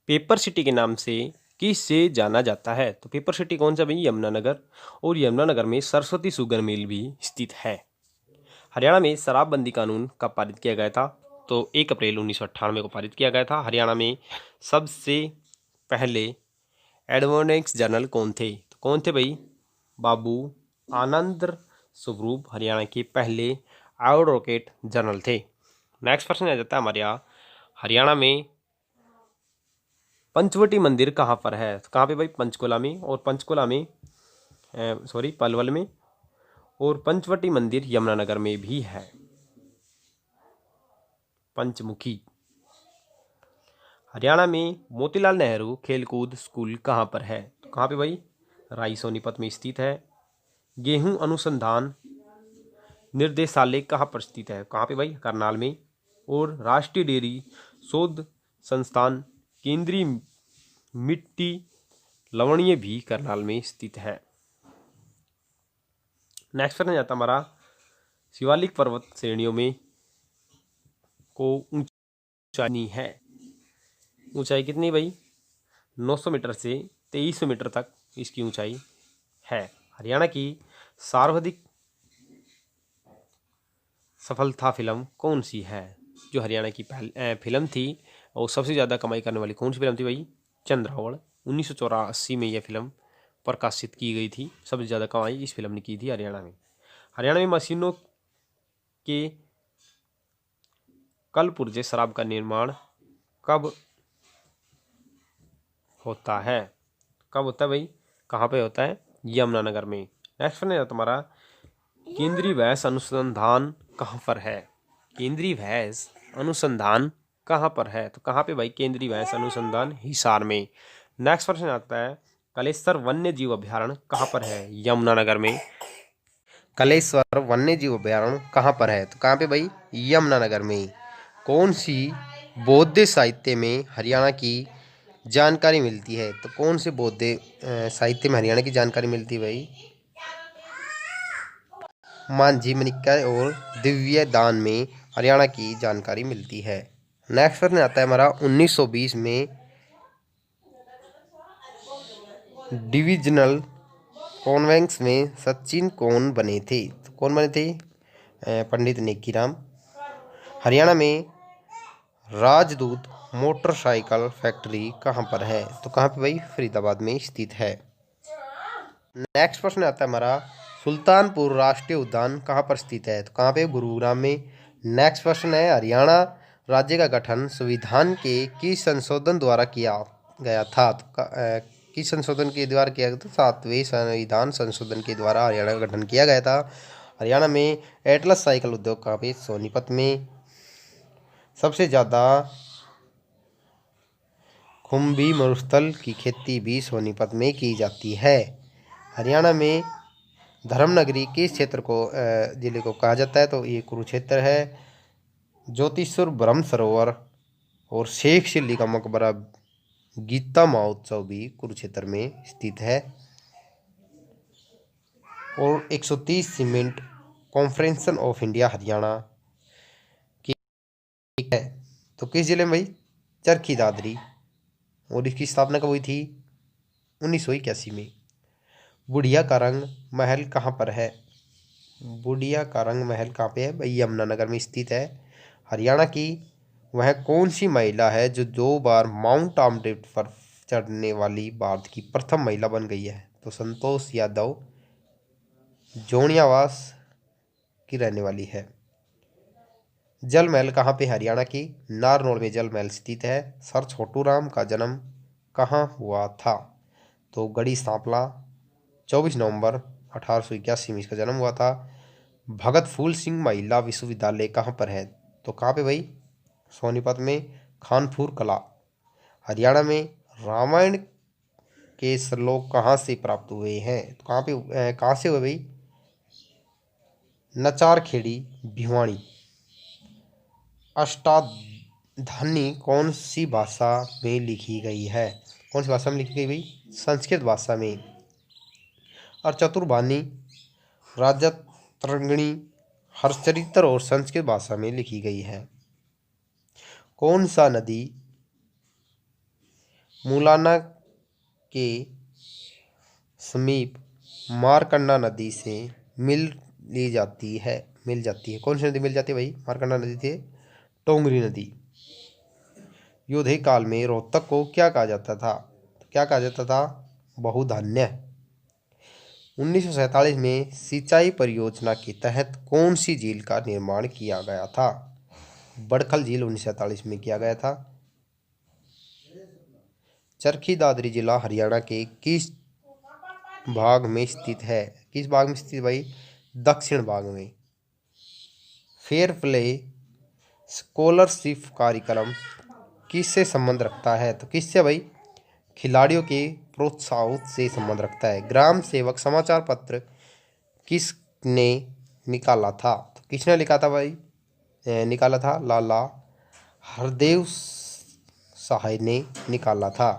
पेपर सिटी के नाम से किससे जाना जाता है? तो पेपर सिटी कौन सा भाई? यमुनानगर। और यमुनानगर में सरस्वती शुगर मिल भी स्थित है। हरियाणा में शराबबंदी कानून कब पारित किया गया था? तो 1 अप्रैल 1998 को पारित किया गया था। हरियाणा में सबसे पहले एडवोकेट जनरल कौन थे? तो कौन थे भाई? बाबू आनंद स्वरूप हरियाणा के पहले एडवोकेट जनरल थे। नेक्स्ट प्रश्न आ जाता है हमारे यहाँ, हरियाणा में पंचवटी मंदिर कहाँ पर है? तो कहाँ पे भाई? पंचकुला में। और पलवल में। और पंचवटी मंदिर यमुनानगर में भी है। पंचमुखी। हरियाणा में मोतीलाल नेहरू खेलकूद स्कूल कहाँ पर है? तो कहाँ पे भाई? राई सोनीपत में स्थित है। गेहूं अनुसंधान निर्देशालय कहाँ पर स्थित है? कहाँ पे भाई? करनाल में। और राष्ट्रीय डेयरी शोध संस्थान केंद्रीय मिट्टी लवणीय भी करनाल में स्थित है। नेक्स्ट प्रश्न आता हमारा, शिवालिक पर्वत श्रेणियों में को ऊंचाई है? ऊंचाई कितनी भाई? 900 मीटर से 2300 मीटर तक इसकी ऊंचाई है। हरियाणा की सर्वाधिक सफलता फिल्म कौन सी है? जो हरियाणा की पहली फिल्म थी और सबसे ज़्यादा कमाई करने वाली कौन सी फिल्म थी भाई? चंद्रावण। 1984 में यह फिल्म प्रकाशित की गई थी। सबसे ज़्यादा कमाई इस फिल्म ने की थी हरियाणा में। हरियाणा में मशीनों के कल पुर्जे शराब का निर्माण कब होता है? कब होता है भाई? कहाँ पे होता है? यमुनानगर में। नेक्स्ट प्रश्न है तुम्हारा, केंद्रीय भैंस अनुसंधान कहाँ पर है? केंद्रीय भैंस अनुसंधान कहाँ पर है? तो कहाँ पे भाई केंद्रीय भैंस अनुसंधान? हिसार में। नेक्स्ट प्रश्न आता है, कलेश्वर वन्य जीव अभ्यारण्य कहाँ पर है? यमुनानगर में। कलेश्वर वन्य जीव अभ्यारण्य कहाँ पर है? तो कहाँ पे भाई? यमुनानगर में। कौन सी बौद्ध साहित्य में हरियाणा की जानकारी मिलती है? तो कौन से बौद्ध साहित्य में हरियाणा की जानकारी मिलती है भाई? मांझी मनिक्का और दिव्य दान में हरियाणा की जानकारी मिलती है। नेक्स्ट प्रश्न आता है हमारा, 1920 में डिविजनल कॉन्वेंस में सचिन कौन बने थे? तो कौन बने थे? पंडित नेकीराम। हरियाणा में राजदूत मोटरसाइकिल फैक्ट्री कहाँ पर है? तो कहाँ पे भाई? फरीदाबाद में स्थित है। नेक्स्ट प्रश्न आता है हमारा, सुल्तानपुर राष्ट्रीय उद्यान कहाँ पर स्थित है? तो कहाँ पे? गुरुग्राम में। नेक्स्ट प्रश्न है, हरियाणा राज्य का गठन संविधान के किस संशोधन द्वारा किया गया था? तो किस संशोधन के द्वारा किया गया था? 7वें संविधान संशोधन के द्वारा हरियाणा का गठन किया गया था। हरियाणा में एटलस साइकिल उद्योग कहाँ पे? सोनीपत में। सबसे ज़्यादा खुम्भी मरुस्थल की खेती भी सोनीपत में की जाती है। हरियाणा में धर्मनगरी किस क्षेत्र को जिले को कहा जाता है? तो ये कुरुक्षेत्र है। ज्योतिषुर ब्रह्म सरोवर और शेख चिल्ली का मकबरा गीता महोत्सव भी कुरुक्षेत्र में स्थित है। और 130 सीमेंट कॉन्फ्रेंशन ऑफ इंडिया हरियाणा की है। तो किस जिले में भाई? चरखी दादरी। और इसकी स्थापना कब हुई थी? 1981 में। बुढ़िया का रंग महल कहाँ पर है? बुढ़िया का रंग महल कहाँ पे है भाई? यमुनानगर में स्थित है। हरियाणा की वह कौन सी महिला है जो 2 बार माउंट आबू पर चढ़ने वाली भारत की प्रथम महिला बन गई है? तो संतोष यादव जोनियावास की रहने वाली है। जल महल कहाँ पे? हरियाणा की नारनौल में जल महल स्थित है। सर छोटू राम का जन्म कहाँ हुआ था? तो गढ़ी सांपला। 24 नवंबर 1881 में इसका जन्म हुआ था। भगत फूल सिंह महिला विश्वविद्यालय कहाँ पर है? तो कहाँ पे भाई? सोनीपत में। खानपुर कला। हरियाणा में रामायण के श्लोक कहाँ से प्राप्त हुए हैं? तो कहाँ पे कहाँ से हुए भाई? नचार खेड़ी भिवानी। अष्टाधानी कौन सी भाषा में लिखी गई है? कौन सी भाषा में लिखी गई भाई? संस्कृत भाषा में। और चतुर्बानी राजतरंगिणी हर्षचरित्र और संस्कृत भाषा में लिखी गई है। कौन सा नदी मुलाना के समीप मारकंडा नदी से मिल जाती है? कौन सी नदी मिल जाती है भाई? मारकंडा नदी से टोंगरी नदी। योद्धे काल में रोहतक को क्या कहा जाता था? क्या कहा जाता था? बहुधान्य। 1947 में सिंचाई परियोजना के तहत कौन सी झील का निर्माण किया गया था? बड़खल झील 1947 में किया गया था। चरखी दादरी जिला हरियाणा के किस भाग में स्थित है? किस भाग में स्थित भाई? दक्षिण भाग में। फेयर प्ले स्कॉलरशिप कार्यक्रम किससे संबंध रखता है? तो किससे भाई? खिलाड़ियों के प्रोत्साहन से संबंध रखता है। ग्राम सेवक समाचार पत्र किसने निकाला था? तो किसने लिखा था भाई? निकाला था लाला हरदेव सहाय ने निकाला था।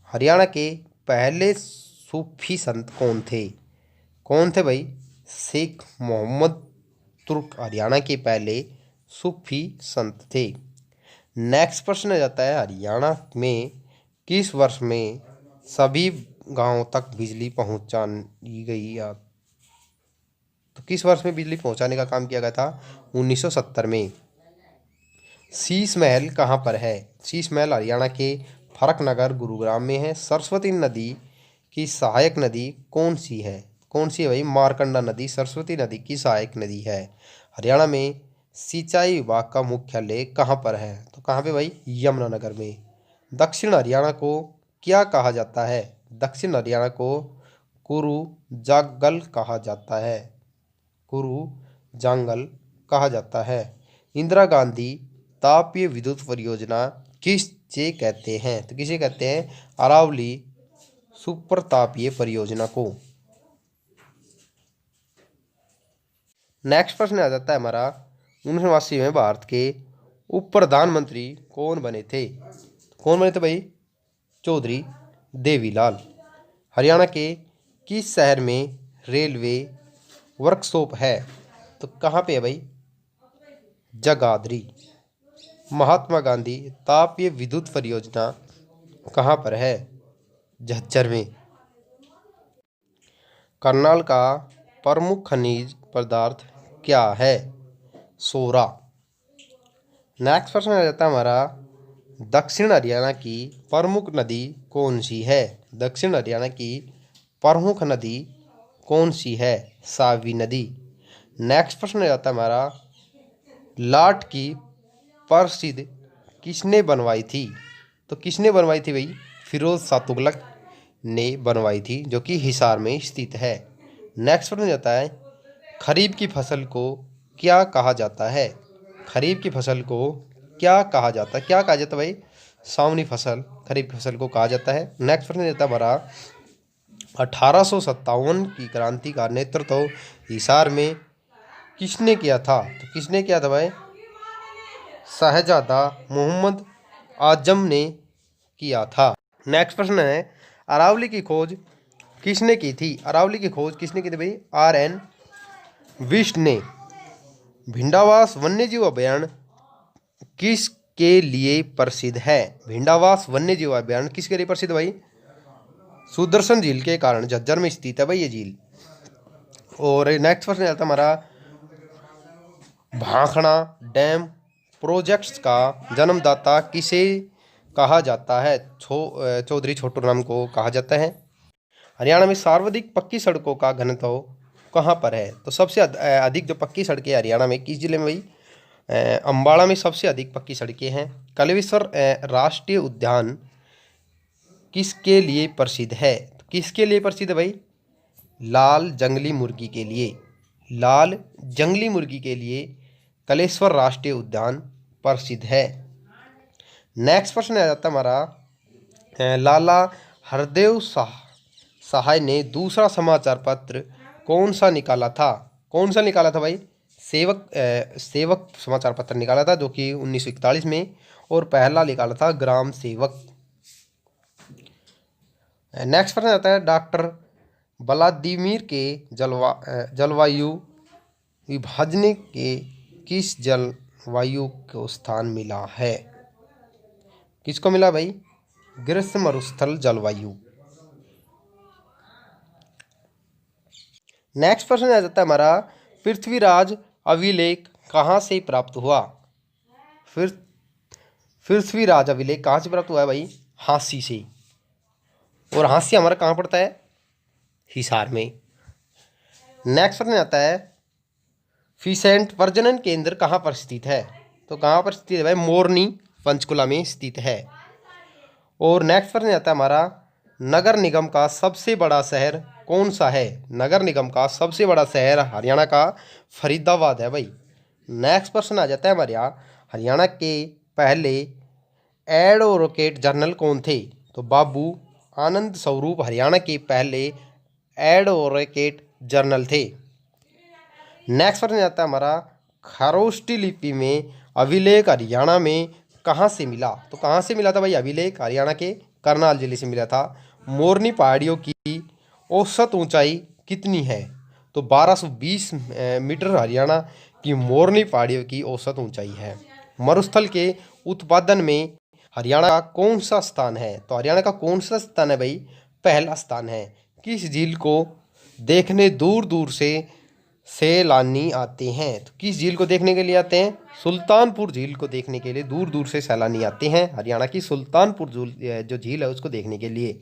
हरियाणा के पहले सूफी संत कौन थे? कौन थे भाई? शेख मोहम्मद तुर्क हरियाणा के पहले सूफी संत थे। नेक्स्ट प्रश्न आ जाता है, हरियाणा में किस वर्ष में सभी गांवों तक बिजली पहुंचाई गई? या तो किस वर्ष में बिजली पहुंचाने का काम किया गया था? 1970 में। शीश महल कहाँ पर है? शीश महल हरियाणा के फरक्कनगर गुरुग्राम में है। सरस्वती नदी की सहायक नदी कौन सी है? कौन सी है भाई? मारकंडा नदी सरस्वती नदी की सहायक नदी है। हरियाणा में सिंचाई विभाग का मुख्यालय कहाँ पर है? तो कहाँ पे भाई? यमुनानगर में। दक्षिण हरियाणा को क्या कहा जाता है? दक्षिण हरियाणा को कुरु जागल कहा जाता है। कुरु जांगल कहा जाता है। इंदिरा गांधी तापीय विद्युत परियोजना किसे कहते हैं? तो किसे कहते हैं? अरावली सुपर तापीय परियोजना को। नेक्स्ट प्रश्न आ जाता है हमारा 1989 में भारत के उप प्रधानमंत्री कौन बने थे? कौन बने थे भाई? चौधरी देवीलाल। हरियाणा के किस शहर में रेलवे वर्कशॉप है? तो कहाँ पे है भाई? जगाधरी। महात्मा गांधी तापीय विद्युत परियोजना कहाँ पर है? झज्जर में। करनाल का प्रमुख खनिज पदार्थ क्या है? सोरा। नेक्स्ट प्रश्न आ जाता है हमारा दक्षिण हरियाणा की प्रमुख नदी कौन सी है? दक्षिण हरियाणा की प्रमुख नदी कौन सी है? सावी नदी। नेक्स्ट प्रश्न आ जाता है हमारा लाट की प्रसिद्ध किसने बनवाई थी? तो किसने बनवाई थी भाई? फिरोज शाह तुगलक ने बनवाई थी, जो कि हिसार में स्थित है। नेक्स्ट प्रश्न जाता है खरीफ की फसल को क्या कहा जाता है? खरीफ की फसल को क्या कहा जाता है? क्या कहा जाता है भाई? सावनी फसल खरीफ की फसल को कहा जाता है। नेक्स्ट प्रश्न देता है हमारा 1857 की क्रांति का नेतृत्व हिसार में किसने किया था? तो किसने किया था भाई? शहजादा मोहम्मद आजम ने किया था। नेक्स्ट प्रश्न है अरावली की खोज किसने की थी? अरावली की खोज किसने की थी भाई? RN विष्ट ने। भिंडावास वन्यजीव अभयारण्य किसके लिए प्रसिद्ध है? भिंडावास वन्यजीव अभयारण्य किसके लिए प्रसिद्ध भाई? सुदर्शन झील के कारण झज्जर में स्थित है भाई ये झील। और नेक्स्ट प्रश्न आता है हमारा भाखड़ा डैम प्रोजेक्ट्स का जन्मदाता किसे कहा जाता है? चौधरी छोटू राम को कहा जाता है। हरियाणा में सर्वाधिक पक्की सड़कों का घनत्व कहाँ पर है? तो सबसे अधिक जो पक्की सड़कें हरियाणा में किस जिले में भाई? अम्बाड़ा में सबसे अधिक पक्की सड़कें हैं। कलेश्वर राष्ट्रीय उद्यान किसके लिए प्रसिद्ध है? तो किसके लिए प्रसिद्ध है भाई? लाल जंगली मुर्गी के लिए। लाल जंगली मुर्गी के लिए कलेश्वर राष्ट्रीय उद्यान प्रसिद्ध है। नेक्स्ट प्रश्न आ जाता है हमारा लाला हरदेव सहाय ने दूसरा समाचार पत्र कौन सा निकाला था? कौन सा निकाला था भाई? सेवक समाचार पत्र निकाला था, जो कि 1941 में। और पहला निकाला था ग्राम सेवक। नेक्स्ट प्रश्न आता है डॉक्टर व्लादिमीर के जलवायु विभाजन के किस जलवायु को स्थान मिला है? किसको मिला भाई? ग्रीष्म मरुस्थल जलवायु। नेक्स्ट प्रश्न आ जाता है हमारा पृथ्वीराज अभिलेख कहाँ से प्राप्त हुआ? फिर पृथ्वीराज अभिलेख कहाँ से प्राप्त हुआ है भाई? हाँसी से। और हाँसी हमारा कहाँ पड़ता है? हिसार में। नेक्स्ट प्रश्न आता है फिसेंट प्रजनन केंद्र कहाँ पर स्थित है? तो कहाँ पर स्थित है भाई? मोरनी पंचकुला में स्थित है। और नेक्स्ट प्रश्न आता है हमारा नगर निगम का सबसे बड़ा शहर कौन सा है? नगर निगम का सबसे बड़ा शहर हरियाणा का फरीदाबाद है भाई। नेक्स्ट प्रश्न आ जाता है हमारे यहाँ हरियाणा के पहले एडवोकेट जनरल कौन थे? तो बाबू आनंद स्वरूप हरियाणा के पहले एडवोकेट जनरल थे। नेक्स्ट प्रश्न आता है हमारा खरोष्टी लिपि में अभिलेख हरियाणा में कहाँ से मिला? तो कहाँ से मिला था भाई अभिलेख? हरियाणा के करनाल जिले से मिला था। मोरनी पहाड़ियों की औसत ऊंचाई कितनी है? तो 1220 मीटर हरियाणा की मोरनी पहाड़ियों की औसत ऊंचाई है। मरुस्थल के उत्पादन में हरियाणा का कौन सा स्थान है? तो हरियाणा का कौन सा स्थान है भाई? पहला स्थान है। किस झील को देखने दूर दूर से सैलानी आते हैं? तो किस झील को देखने के लिए आते हैं? सुल्तानपुर झील को देखने के लिए दूर दूर से सैलानी आते हैं। हरियाणा की सुल्तानपुर जो झील है उसको देखने के लिए।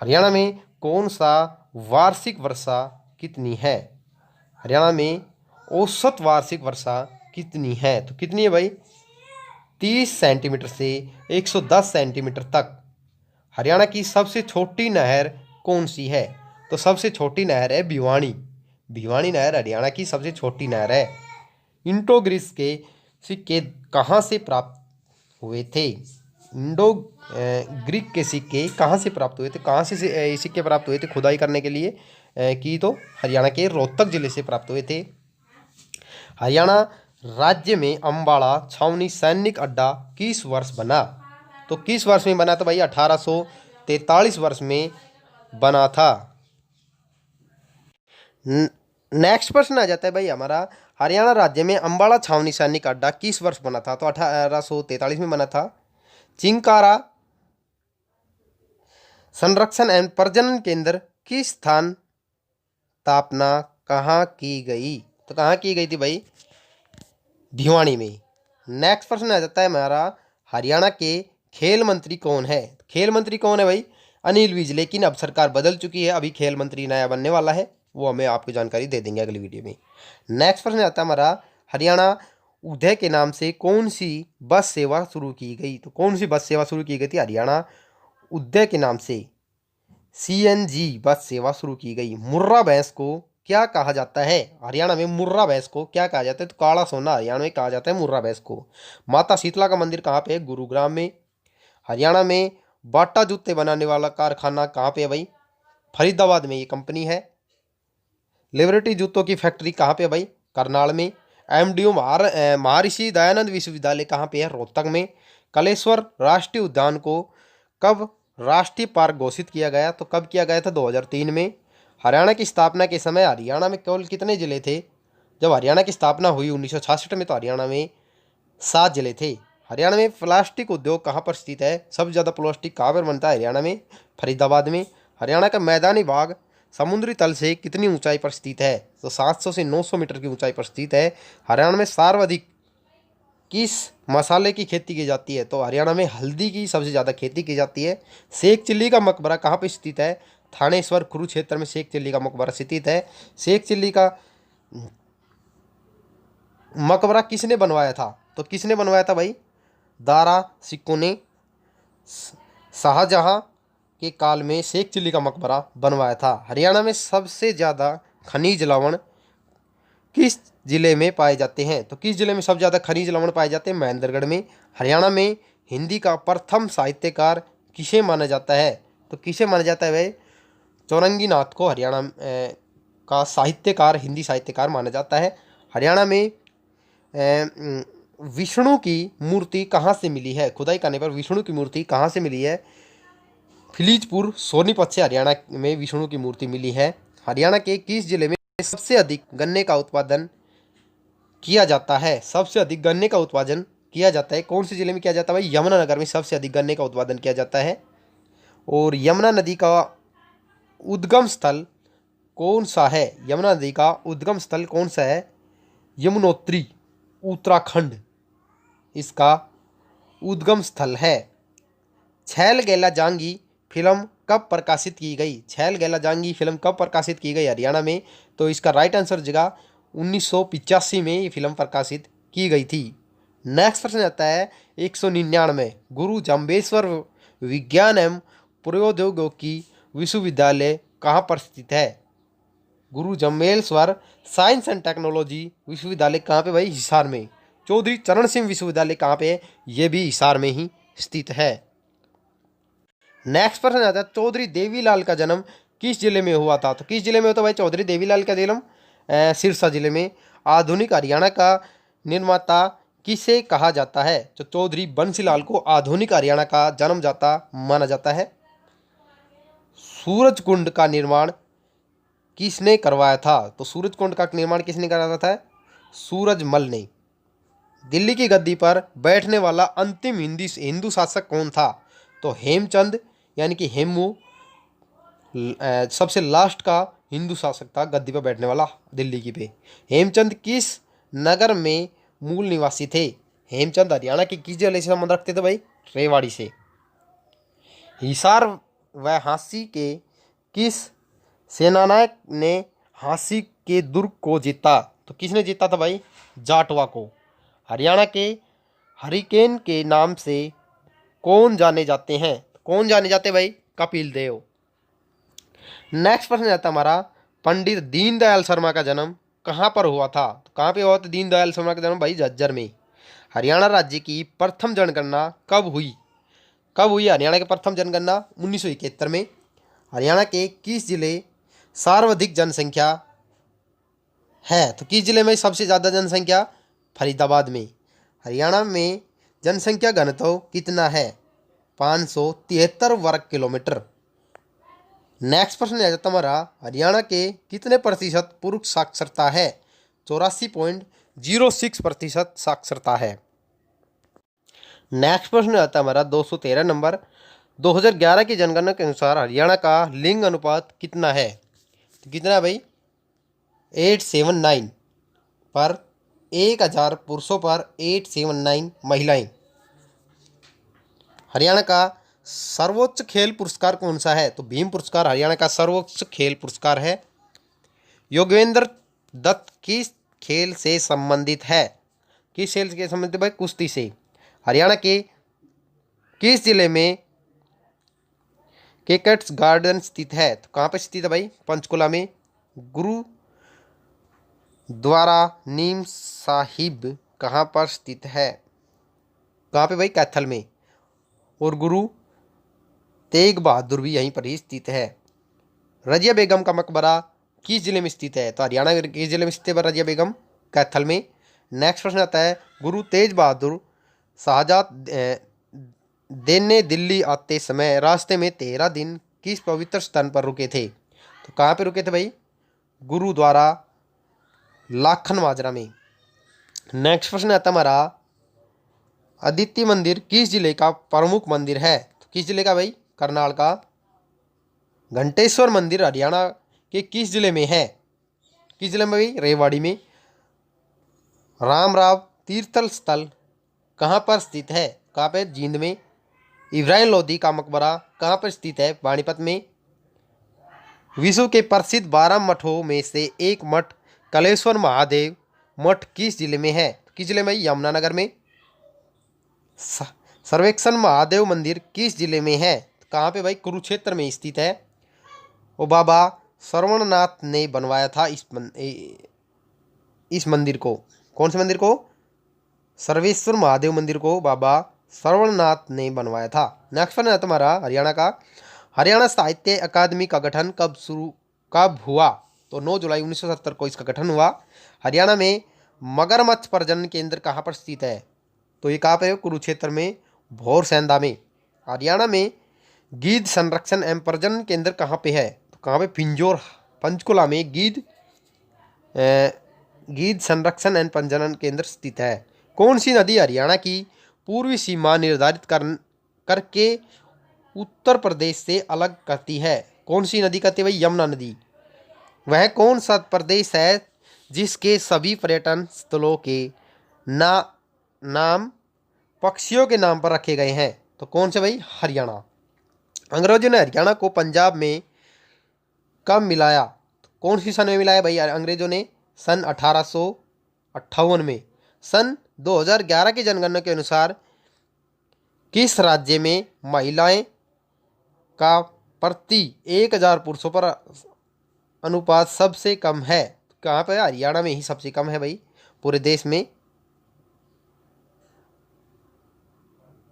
हरियाणा में कौन सा वार्षिक वर्षा कितनी है? हरियाणा में औसत वार्षिक वर्षा कितनी है? तो कितनी है भाई? 30 सेंटीमीटर से 110 सेंटीमीटर तक। हरियाणा की सबसे छोटी नहर कौन सी है? तो सबसे छोटी नहर है भिवानी। भिवानी नहर हरियाणा की सबसे छोटी नहर है। इंडो ग्रीस के सिक्के कहाँ से प्राप्त हुए थे? इंडो ग्रीक के सिक्के कहाँ से प्राप्त हुए थे? कहाँ से सिक्के प्राप्त हुए थे खुदाई करने के लिए की? तो हरियाणा के रोहतक जिले से प्राप्त हुए थे। हरियाणा राज्य में अम्बाड़ा छावनी सैनिक अड्डा किस वर्ष बना? तो किस वर्ष में बना? तो भाई 1843 वर्ष में बना था। नेक्स्ट प्रश्न आ जाता है भाई हमारा, हरियाणा राज्य में अम्बाड़ा छावनी सैनिक अड्डा किस वर्ष बना था? तो 1843 में बना था। चिंकारा संरक्षण एवं प्रजनन केंद्र की स्थापना कहाँ की गई? तो कहाँ की गई थी भाई? भिवानी में। नेक्स्ट प्रश्न आ जाता है हमारा, हरियाणा के खेल मंत्री कौन है? खेल मंत्री कौन है भाई? अनिल विज। लेकिन अब सरकार बदल चुकी है, अभी खेल मंत्री नया बनने वाला है, वो हमें आपको जानकारी दे देंगे अगली वीडियो में। नेक्स्ट प्रश्न आता है हमारा, हरियाणा उदय के नाम से कौन सी बस सेवा शुरू की गई? तो कौन सी बस सेवा शुरू की गई थी? हरियाणा उदय के नाम से CNG बस सेवा शुरू की गई। मुर्रा भैंस को क्या कहा जाता है? हरियाणा में मुर्रा भैंस को क्या कहा जाता है? तो काला सोना हरियाणा में कहा जाता है मुर्रा भैंस को। माता शीतला का मंदिर कहाँ पे है? गुरुग्राम में। हरियाणा में बाटा जूते बनाने वाला कारखाना कहाँ पे है भाई? फरीदाबाद में ये कंपनी है। लिबर्टी जूतों की फैक्ट्री कहाँ पे है भाई? करनाल में। MDO महर्षि दयानंद विश्वविद्यालय कहाँ पे है? रोहतक में। कलेश्वर राष्ट्रीय उद्यान को कब राष्ट्रीय पार्क घोषित किया गया? तो कब किया गया था? 2003 में। हरियाणा की स्थापना के समय हरियाणा में केवल कितने जिले थे? जब हरियाणा की स्थापना हुई 1966 में, तो हरियाणा में 7 जिले थे। हरियाणा में प्लास्टिक उद्योग कहाँ पर स्थित है? सबसे ज़्यादा प्लास्टिक कहाँ पर बनता है? हरियाणा में, फरीदाबाद में। हरियाणा का मैदानी भाग समुद्री तल से कितनी ऊंचाई पर स्थित है? तो 700 से 900 मीटर की ऊंचाई पर स्थित है। हरियाणा में सर्वाधिक किस मसाले की खेती की जाती है? तो हरियाणा में हल्दी की सबसे ज़्यादा खेती की जाती है। शेख चिल्ली का मकबरा कहाँ पर स्थित है? थानेश्वर कुरुक्षेत्र में शेख चिल्ली का मकबरा स्थित है। शेख चिल्ली का मकबरा किसने बनवाया था? तो किसने बनवाया था भाई? दारा सिक्कों ने शाहजहां के काल में शेख चिल्ली का मकबरा बनवाया था। हरियाणा में सबसे ज़्यादा खनिज लवण किस जिले में पाए जाते हैं? तो किस जिले में सबसे ज़्यादा खनिज लवण पाए जाते हैं? महेंद्रगढ़ में। हरियाणा में हिंदी का प्रथम साहित्यकार किसे माना जाता है? तो किसे माना जाता है भाई? चौरंगी नाथ को हरियाणा का साहित्यकार, हिंदी साहित्यकार माना जाता है। हरियाणा में विष्णु की मूर्ति कहाँ से मिली है? खुदाई करने पर विष्णु की मूर्ति कहाँ से मिली है? फिलीजपुर सोनीपत से हरियाणा में विष्णु की मूर्ति मिली है। हरियाणा के किस जिले में सबसे अधिक गन्ने का उत्पादन किया जाता है? सबसे अधिक गन्ने का उत्पादन किया जाता है कौन से जिले में किया जाता है भाई? यमुनानगर में सबसे अधिक गन्ने का उत्पादन किया जाता है। और यमुना नदी का उद्गम स्थल कौन सा है? यमुना नदी का उद्गम स्थल कौन सा है? यमुनोत्री, उत्तराखंड इसका उद्गम स्थल है। छैल गैला जांगी फिल्म कब प्रकाशित की गई? छैल गैला जांगी फिल्म कब प्रकाशित की गई हरियाणा में? तो इसका राइट आंसर जगह 1985 में ये फिल्म प्रकाशित की गई थी। नेक्स्ट प्रश्न आता है 199, गुरु जाम्बेश्वर विज्ञान एवं प्रौद्योगिकी विश्वविद्यालय कहाँ पर स्थित है? गुरु जम्बेश्वर साइंस एंड टेक्नोलॉजी विश्वविद्यालय कहाँ पे भाई? हिसार में। चौधरी चरण सिंह विश्वविद्यालय कहाँ पे है? ये भी हिसार में ही स्थित है। नेक्स्ट प्रश्न आता है, चौधरी देवीलाल का जन्म किस जिले में हुआ था? तो किस जिले में होता है भाई चौधरी देवीलाल का जन्म? सिरसा जिले में। आधुनिक हरियाणा का निर्माता किसे कहा जाता है? तो चौधरी बंसीलाल को आधुनिक हरियाणा का जन्मदाता माना जाता है। सूरजकुंड का निर्माण किसने करवाया था? तो सूरजकुंड का निर्माण किसने कराया था? सूरजमल ने। दिल्ली की गद्दी पर बैठने वाला अंतिम हिंदू शासक कौन था? तो हेमचंद यानी कि हेमू सबसे लास्ट का हिंदू शासक था गद्दी पर बैठने वाला दिल्ली की पे। हेमचंद किस नगर में मूल निवासी थे। हेमचंद हरियाणा के किस जिले से संबंध रखते थे भाई? रेवाड़ी से। हिसार व हांसी के किस सेनानायक ने हांसी के दुर्ग को जीता? तो किसने जीता था भाई? जाटवा को। हरियाणा के हरिकेन के नाम से कौन जाने जाते हैं? कौन जाने जाते भाई? कपिल देव। नेक्स्ट प्रश्न आता हमारा, पंडित दीनदयाल शर्मा का जन्म कहाँ पर हुआ था? तो कहाँ पे हुआ था दीनदयाल शर्मा का जन्म भाई? झज्जर में। हरियाणा राज्य की प्रथम जनगणना कब हुई? कब हुई हरियाणा की प्रथम जनगणना? 1971 में। हरियाणा के किस जिले सर्वाधिक जनसंख्या है? तो किस जिले में सबसे ज़्यादा जनसंख्या? फरीदाबाद में। हरियाणा में जनसंख्या घनत्व कितना है? 573 वर्ग किलोमीटर। नेक्स्ट प्रश्न आ जाता हमारा, हरियाणा के कितने प्रतिशत पुरुष साक्षरता है? 84.06% साक्षरता है। नेक्स्ट प्रश्न आता है हमारा 213 नंबर, 2011 की जनगणना के अनुसार हरियाणा का लिंग अनुपात कितना है? तो कितना है भाई? 879 पर 1000 पुरुषों पर 879 महिलाएं। हरियाणा का सर्वोच्च खेल पुरस्कार कौन सा है? तो भीम पुरस्कार हरियाणा का सर्वोच्च खेल पुरस्कार है। योगेंद्र दत्त किस खेल से संबंधित है? किस खेल से संबंधित भाई? कुश्ती से। हरियाणा के किस जिले में केकट्स गार्डन स्थित है? तो कहाँ पर स्थित है भाई? पंचकुला में। गुरु द्वारा नीम साहिब कहाँ पर स्थित है? कहाँ पे भाई? कैथल में। और गुरु तेग बहादुर भी यहीं पर ही स्थित है। रजिया बेगम का मकबरा किस जिले में स्थित है? तो हरियाणा के किस जिले में स्थित है रजिया बेगम? कैथल में। नेक्स्ट प्रश्न आता है, गुरु तेज बहादुर शाहजहां देने दिल्ली आते समय रास्ते में 13 दिन किस पवित्र स्थान पर रुके थे? तो कहाँ पे रुके थे भाई? गुरुद्वारा लाखन माजरा में। नेक्स्ट प्रश्न आता हमारा, अदिति मंदिर किस जिले का प्रमुख मंदिर है? तो किस जिले का भाई? करनाल का। घंटेश्वर मंदिर हरियाणा के किस जिले में है? किस जिले में भाई? रेवाड़ी में। रामराव तीर्थल स्थल कहाँ पर स्थित है? कहाँ पे? जींद में। इब्राहिम लोदी का मकबरा कहाँ पर स्थित है? पानीपत में। विश्व के प्रसिद्ध 12 मठों में से एक मठ कलेश्वर महादेव मठ किस जिले में है? किस जिले में? यमुनानगर में। सर्वेक्षण महादेव मंदिर किस जिले में है? कहाँ पे भाई? कुरुक्षेत्र में स्थित है। वो बाबा श्रवणनाथ ने बनवाया था इस मंदिर को। कौन से मंदिर को? सर्वेश्वर महादेव मंदिर को बाबा श्रवणनाथ ने बनवाया था। नेक्स्ट वन है तुम्हारा हरियाणा का, हरियाणा साहित्य अकादमी का गठन कब हुआ? तो 9 जुलाई 1970 को इसका गठन हुआ। हरियाणा में मगरमच्छ प्रजनन केंद्र कहाँ पर स्थित है? तो ये कहाँ पर है? कुरुक्षेत्र में, भोरसैंदा में। हरियाणा में गीध संरक्षण एवं प्रजनन केंद्र कहाँ पे है? तो कहाँ पे? पिंजौर पंचकुला में गीध संरक्षण एवं प्रजनन केंद्र स्थित है। कौन सी नदी हरियाणा की पूर्वी सीमा निर्धारित करके उत्तर प्रदेश से अलग करती है? कौन सी नदी कहते हैं भाई? यमुना नदी। वह कौन सा प्रदेश है जिसके सभी पर्यटन स्थलों के नाम पक्षियों के नाम पर रखे गए हैं? तो कौन से भाई? हरियाणा। अंग्रेजों ने हरियाणा को पंजाब में कब मिलाया? तो कौन सी सन में मिलाया भाई अंग्रेजों ने? सन 1858 में। सन 2011 की जनगणना के अनुसार किस राज्य में महिलाएं का प्रति 1000 पुरुषों पर अनुपात सबसे कम है? कहाँ पर? हरियाणा में ही सबसे कम है भाई पूरे देश में।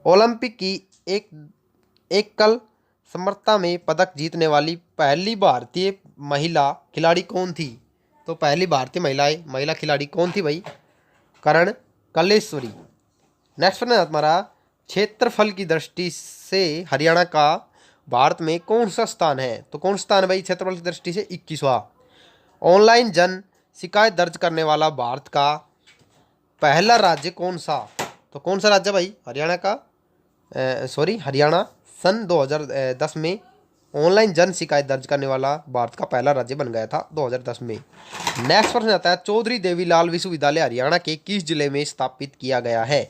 ओलंपिक की एकल समर्था में पदक जीतने वाली पहली भारतीय महिला खिलाड़ी कौन थी? तो पहली भारतीय महिला खिलाड़ी कौन थी भाई? करण कलेश्वरी। नेक्स्ट प्रश्न हमारा, क्षेत्रफल की दृष्टि से हरियाणा का भारत में कौन सा स्थान है? तो कौन सा स्थान है भाई क्षेत्रफल की दृष्टि से? 21वां। ऑनलाइन जन शिकायत दर्ज करने वाला भारत का पहला राज्य कौन सा? तो कौन सा राज्य भाई? हरियाणा का हरियाणा सन 2010 में ऑनलाइन जन शिकायत दर्ज करने वाला भारत का पहला राज्य बन गया था 2010 में। नेक्स्ट प्रश्न आता है, चौधरी देवीलाल विश्वविद्यालय हरियाणा के किस जिले में स्थापित किया गया है?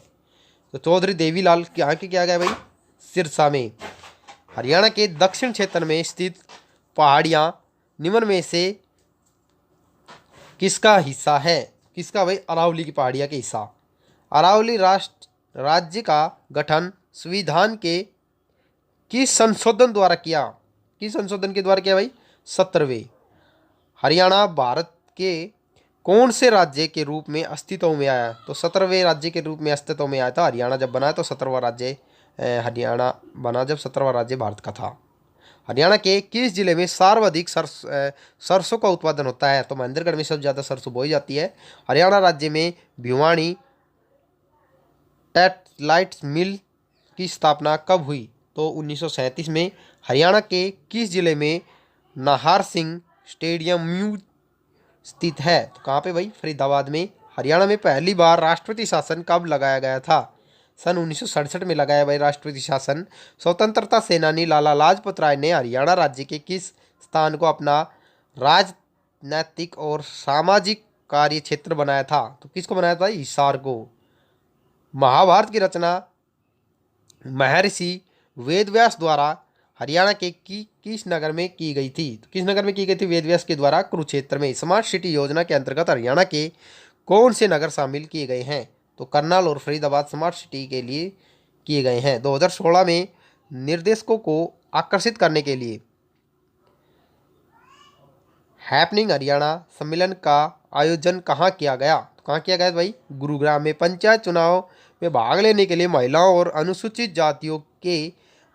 तो चौधरी देवीलाल यहाँ के किया गया भाई, सिरसा में। हरियाणा के दक्षिण क्षेत्र में स्थित पहाड़ियाँ निम्न में से किसका हिस्सा है? किसका भाई? अरावली की पहाड़ियाँ के हिस्सा। अरावली राष्ट्र राज्य का गठन संविधान के किस संशोधन द्वारा किया? किस संशोधन के द्वारा किया भाई? 17वें। हरियाणा भारत के कौन से राज्य के रूप में अस्तित्व में आया? तो 17वें राज्य के रूप में अस्तित्व में आया था। हरियाणा जब बना तो 17वां राज्य हरियाणा बना जब 17वां राज्य भारत का था। हरियाणा के किस जिले में सर्वाधिक सरसों का उत्पादन होता है? तो महेंद्रगढ़ में सबसे ज़्यादा सरसों बोई जाती है। हरियाणा राज्य में भिवानी टेटलाइट मिल की स्थापना कब हुई? तो 1937 में। हरियाणा के किस जिले में नाहर सिंह स्टेडियम म्यूज स्थित है? तो कहाँ पे भाई? फरीदाबाद में। हरियाणा में पहली बार राष्ट्रपति शासन कब लगाया गया था? सन 1967 में लगाया भाई राष्ट्रपति शासन। स्वतंत्रता सेनानी लाला लाजपत राय ने हरियाणा राज्य के किस स्थान को अपना राजनैतिक और सामाजिक कार्य क्षेत्र बनाया था? तो किसको बनाया था? हिसार को। महाभारत की रचना महर्षि वेदव्यास द्वारा हरियाणा के किस नगर में की गई थी? तो किस नगर में की गई थी? वेदव्यास के द्वारा कुरुक्षेत्र में। स्मार्ट सिटी योजना के अंतर्गत हरियाणा के कौन से नगर शामिल किए गए हैं? तो करनाल और फरीदाबाद स्मार्ट सिटी के लिए किए गए हैं। 2016 में निर्देशकों को आकर्षित करने के लिए हैपनिंग हरियाणा सम्मेलन का आयोजन कहाँ किया गया? तो कहाँ किया गया भाई? गुरुग्राम में। पंचायत चुनाव में भाग लेने के लिए महिलाओं और अनुसूचित जातियों के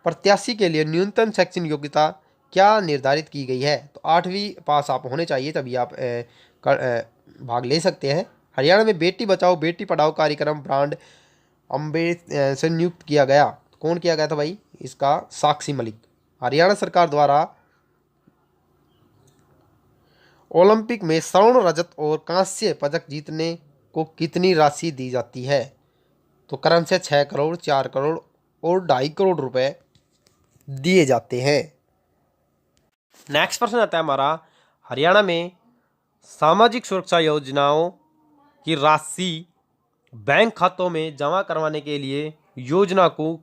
प्रत्याशी के लिए न्यूनतम शैक्षणिक योग्यता क्या निर्धारित की गई है? तो 8वीं पास आप होने चाहिए, तभी आप भाग ले सकते हैं। हरियाणा में बेटी बचाओ बेटी पढ़ाओ कार्यक्रम ब्रांड से नियुक्त किया गया। कौन किया गया था भाई? इसका साक्षी मलिक। हरियाणा सरकार द्वारा ओलंपिक में स्वर्ण रजत और कांस्य पदक जीतने को कितनी राशि दी जाती है? तो क्रमशः 6 करोड़, 4 करोड़ और 2.5 करोड़ रुपए दिए जाते हैं। नेक्स्ट प्रश्न आता है हमारा, हरियाणा में सामाजिक सुरक्षा योजनाओं की राशि बैंक खातों में जमा करवाने के लिए योजना को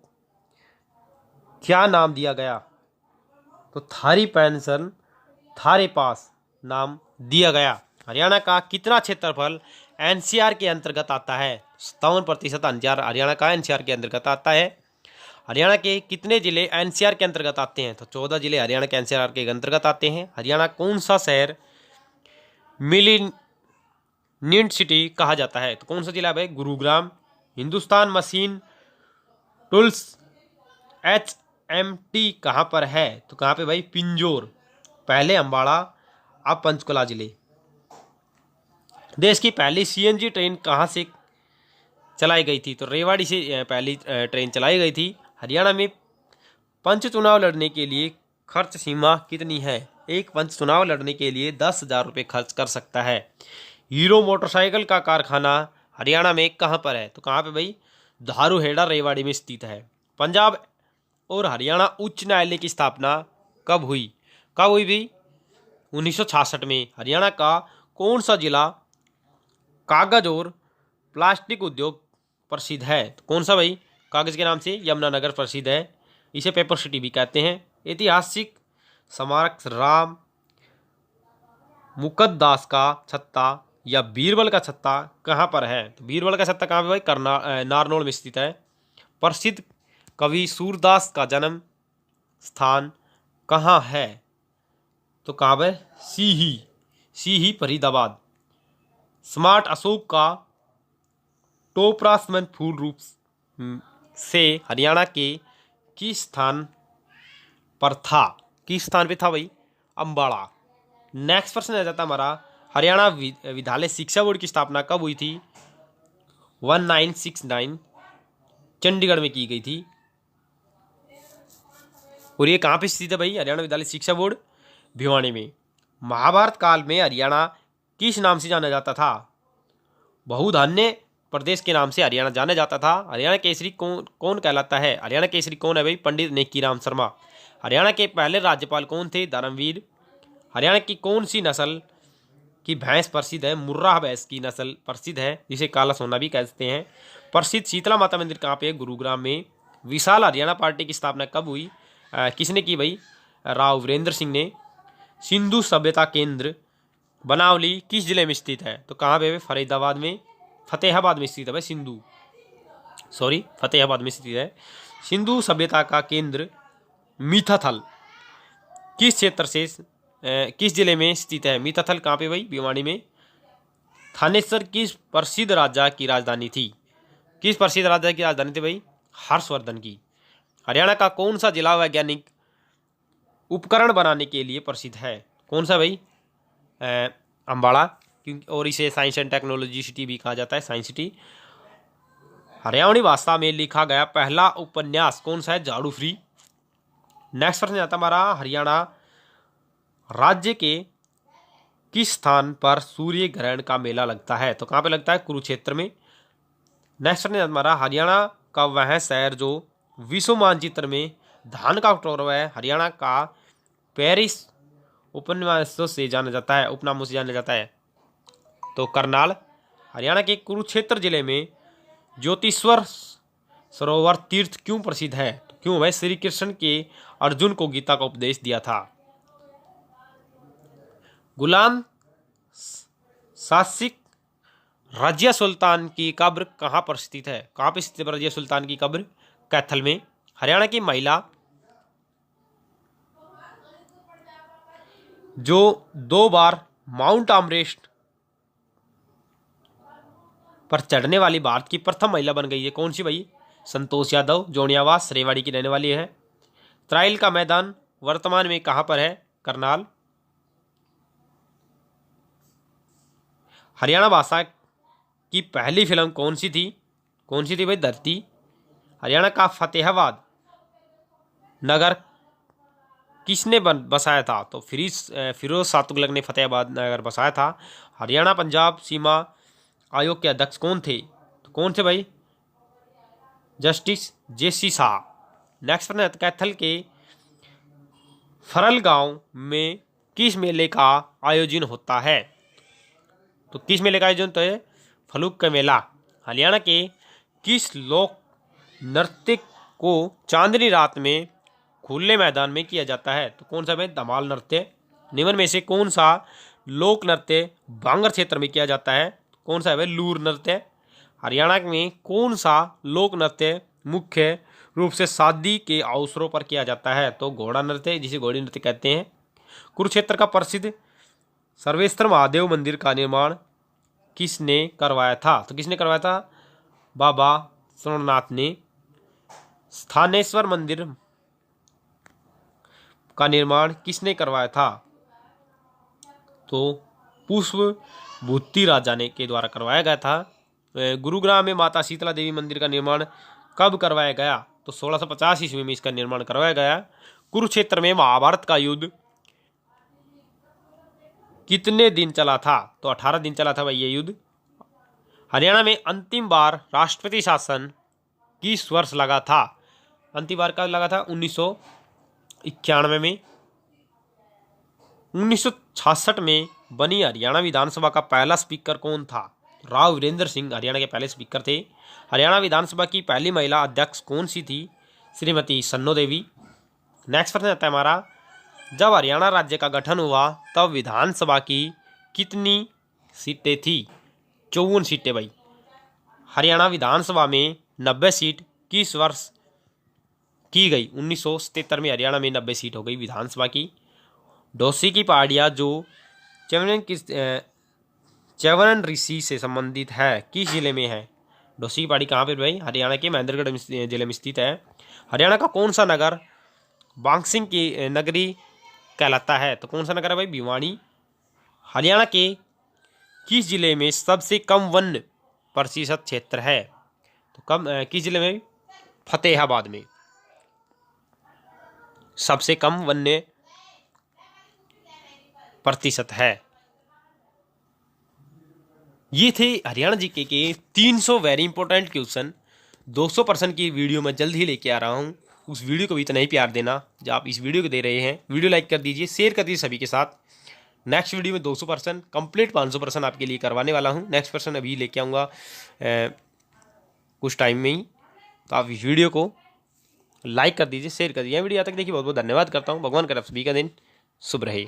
क्या नाम दिया गया? तो थारी पेंशन थारे पास नाम दिया गया। हरियाणा का कितना क्षेत्रफल एनसीआर के अंतर्गत आता है? 57% हरियाणा का एनसीआर के अंतर्गत आता है। हरियाणा के कितने जिले एनसीआर के अंतर्गत आते हैं? तो 14 जिले हरियाणा के एनसीआर के अंतर्गत आते हैं। हरियाणा कौन सा शहर मिलीनियंट सिटी कहा जाता है? तो कौन सा जिला है? Gurugram. Hindustan machine tools HMT कहाँ पर है? तो कहाँ पे भाई? पिंजौर। पहले अम्बाड़ा, अब पंचकुला जिले। देश की पहली CNG ट्रेन कहाँ से चलाई गई थी? तो रेवाड़ी से पहली ट्रेन चलाई गई थी। हरियाणा में पंच चुनाव लड़ने के लिए खर्च सीमा कितनी है? एक पंच चुनाव लड़ने के लिए 10,000 रुपये खर्च कर सकता है। हीरो मोटरसाइकिल का कारखाना हरियाणा में कहाँ पर है? तो कहाँ पे भाई? धारूहेड़ा रेवाड़ी में स्थित है। पंजाब और हरियाणा उच्च न्यायालय की स्थापना कब हुई? कब हुई भाई? 1966 में। हरियाणा का कौन सा जिला कागज और प्लास्टिक उद्योग प्रसिद्ध है? तो कौन सा भाई? कागज के नाम से यमुनानगर प्रसिद्ध है। इसे पेपर सिटी भी कहते हैं। ऐतिहासिक स्मारक राम मुकद्दास का छत्ता या बीरबल का छत्ता कहाँ पर है? तो बीरबल का छत्ता कहाँ पे भाई? नारनौल में स्थित है। प्रसिद्ध कवि सूरदास का जन्म स्थान कहाँ है? तो कहाँ पे? सीही फरीदाबाद। स्मार्ट अशोक का टोपरासमन फूल रूप से हरियाणा के किस स्थान पर था? किस स्थान पे था भाई? अम्बाड़ा। नेक्स्ट प्रश्न आ जाता हमारा, हरियाणा विद्यालय शिक्षा बोर्ड की स्थापना कब हुई थी? 1969 चंडीगढ़ में की गई थी। और ये कहाँ पे स्थित है भाई? हरियाणा विद्यालय शिक्षा बोर्ड भिवानी में। महाभारत काल में हरियाणा किस नाम से जाना जाता था? बहुधान्य प्रदेश के नाम से हरियाणा जाना जाता था। हरियाणा केसरी कौन कौन कहलाता है? हरियाणा केसरी कौन है भाई? पंडित नेकीराम शर्मा। हरियाणा के पहले राज्यपाल कौन थे? धर्मवीर। हरियाणा की कौन सी नस्ल की भैंस प्रसिद्ध है? मुर्राह भैंस की नस्ल प्रसिद्ध है, जिसे काला सोना भी कहते हैं। प्रसिद्ध शीतला माता मंदिर कहाँ पे है? गुरुग्राम में। विशाल हरियाणा पार्टी की स्थापना कब हुई? किसने की भाई? राव वीरेंद्र सिंह ने। सिंधु सभ्यता केंद्र बनावली किस जिले में स्थित है? तो कहाँ पे है? फरीदाबाद में, फतेहाबाद में स्थित है भाई। फतेहाबाद में स्थित है। सिंधु सभ्यता का केंद्र मीठाथल किस क्षेत्र से किस जिले में स्थित है? मीठाथल कहाँ पे भाई? भिवाड़ी में। थानेसर किस प्रसिद्ध राजा की राजधानी थी? किस प्रसिद्ध राजा की राजधानी थी भाई? हर्षवर्धन की। हरियाणा का कौन सा जिला वैज्ञानिक उपकरण बनाने के लिए प्रसिद्ध है? कौन सा भाई? अम्बाड़ा, क्योंकि और इसे साइंस एंड टेक्नोलॉजी सिटी भी कहा जाता है, साइंस सिटी। हरियाणवी भाषा में लिखा गया पहला उपन्यास कौन सा है? झाड़ू फ्री। नेक्स्ट प्रश्न आता हमारा, हरियाणा राज्य के किस स्थान पर सूर्य ग्रहण का मेला लगता है? तो कहाँ पे लगता है? कुरुक्षेत्र में। नेक्स्ट प्रश्न हमारा, हरियाणा का वह शहर जो विश्व मानचित्र में धान का कटोरा है, हरियाणा का पेरिस उपन्यासों से जाना जाता है, उपनामों से जाना जाता है? तो करनाल। हरियाणा के कुरुक्षेत्र जिले में ज्योतिश्वर सरोवर तीर्थ क्यों प्रसिद्ध है? तो क्यों भाई? श्री कृष्ण के अर्जुन को गीता का उपदेश दिया था। गुलाम सासिक रजिया सुल्तान की कब्र कहाँ पर स्थित है? कहाँ पर स्थित है रजिया सुल्तान की कब्र? कैथल में। हरियाणा की महिला जो 2 बार माउंट एवरेस्ट पर चढ़ने वाली भारत की प्रथम महिला बन गई है, कौन सी भाई? संतोष यादव, जोनियावास रेवाड़ी की रहने वाली है। ट्रायल का मैदान वर्तमान में कहां पर है? करनाल। हरियाणा भाषा की पहली फिल्म कौन सी थी? कौन सी थी भाई? धरती। हरियाणा का फतेहाबाद नगर किसने बसाया था? तो फिरोज शाह तुगलक ने फतेहाबाद नगर बसाया था। हरियाणा पंजाब सीमा आयोग के अध्यक्ष कौन थे? तो कौन थे भाई? जस्टिस जेसी शाह। नेक्स्ट प्रश्न, कैथल के फरल गांव में किस मेले का आयोजन होता है? तो किस मेले का आयोजन होता है? फलूक का मेला। हरियाणा के किस लोक नृत्य को चांदनी रात में खुले मैदान में किया जाता है? तो कौन सा भाई? धमाल नृत्य। निम्न में से कौन सा लोक नृत्य बांगर क्षेत्र में किया जाता है? कौन सा है भाई? लूर नृत्य। हरियाणा में कौन सा लोक नृत्य मुख्य रूप से शादी के अवसरों पर किया जाता है? तो घोड़ा नृत्य, जिसे घोड़ी नृत्य कहते हैं। कुरुक्षेत्र का प्रसिद्ध सर्वेश्वर महादेव मंदिर का निर्माण किसने करवाया था? तो किसने करवाया था? बाबा सोमनाथ ने। स्थानेश्वर मंदिर का निर्माण किसने करवाया था? तो पुष्प भूति राजा ने के द्वारा करवाया गया था। गुरुग्राम में माता शीतला देवी मंदिर का निर्माण कब करवाया गया? तो 1650 ईस्वी में इसका निर्माण करवाया गया। कुरुक्षेत्र में महाभारत का युद्ध कितने दिन चला था? तो 18 दिन चला था भाई ये युद्ध। हरियाणा में अंतिम बार राष्ट्रपति शासन किस वर्ष लगा था? अंतिम बार कब लगा था? 1991 में। 1966 में बनी हरियाणा विधानसभा का पहला स्पीकर कौन था? राव वीरेंद्र सिंह हरियाणा के पहले स्पीकर थे। हरियाणा विधानसभा की पहली महिला अध्यक्ष कौन सी थी? श्रीमती सन्नो देवी। नेक्स्ट प्रश्न आता है हमारा, जब हरियाणा राज्य का गठन हुआ तब विधानसभा की कितनी सीटें थी? 54 सीटें भाई। हरियाणा विधानसभा में 90 सीट किस वर्ष की गई? 1977 में हरियाणा में 90 सीट हो गई विधानसभा की। डोसी की पहाड़ियाँ जो च्यवनन ऋषि से संबंधित है किस जिले में है? डोसी की पहाड़ी कहाँ पे भाई? हरियाणा के महेंद्रगढ़ जिले में स्थित है। हरियाणा का कौन सा नगर बांगसिंग की नगरी कहलाता है? तो कौन सा नगर है भाई? भिवाड़ी। हरियाणा के किस जिले में सबसे कम वन प्रतिशत क्षेत्र है? तो किस जिले में? फतेहाबाद में सबसे कम वन्य प्रतिशत है। ये थे हरियाणा जीके के 300 वेरी इंपॉर्टेंट क्वेश्चन। 200% की वीडियो मैं जल्द ही लेके आ रहा हूँ। उस वीडियो को भी इतना ही प्यार देना जो आप इस वीडियो को दे रहे हैं। वीडियो लाइक कर दीजिए, शेयर कर दीजिए सभी के साथ। नेक्स्ट वीडियो में 200% कंप्लीट 500% आपके लिए करवाने वाला हूँ। नेक्स्ट पर्सन अभी लेके आऊँगा कुछ टाइम में ही। तो आप इस वीडियो को लाइक कर दीजिए, शेयर कर दीजिए। वीडियो तक देखिए, बहुत बहुत धन्यवाद करता हूँ। भगवान करे आप सभी का दिन शुभ रहे।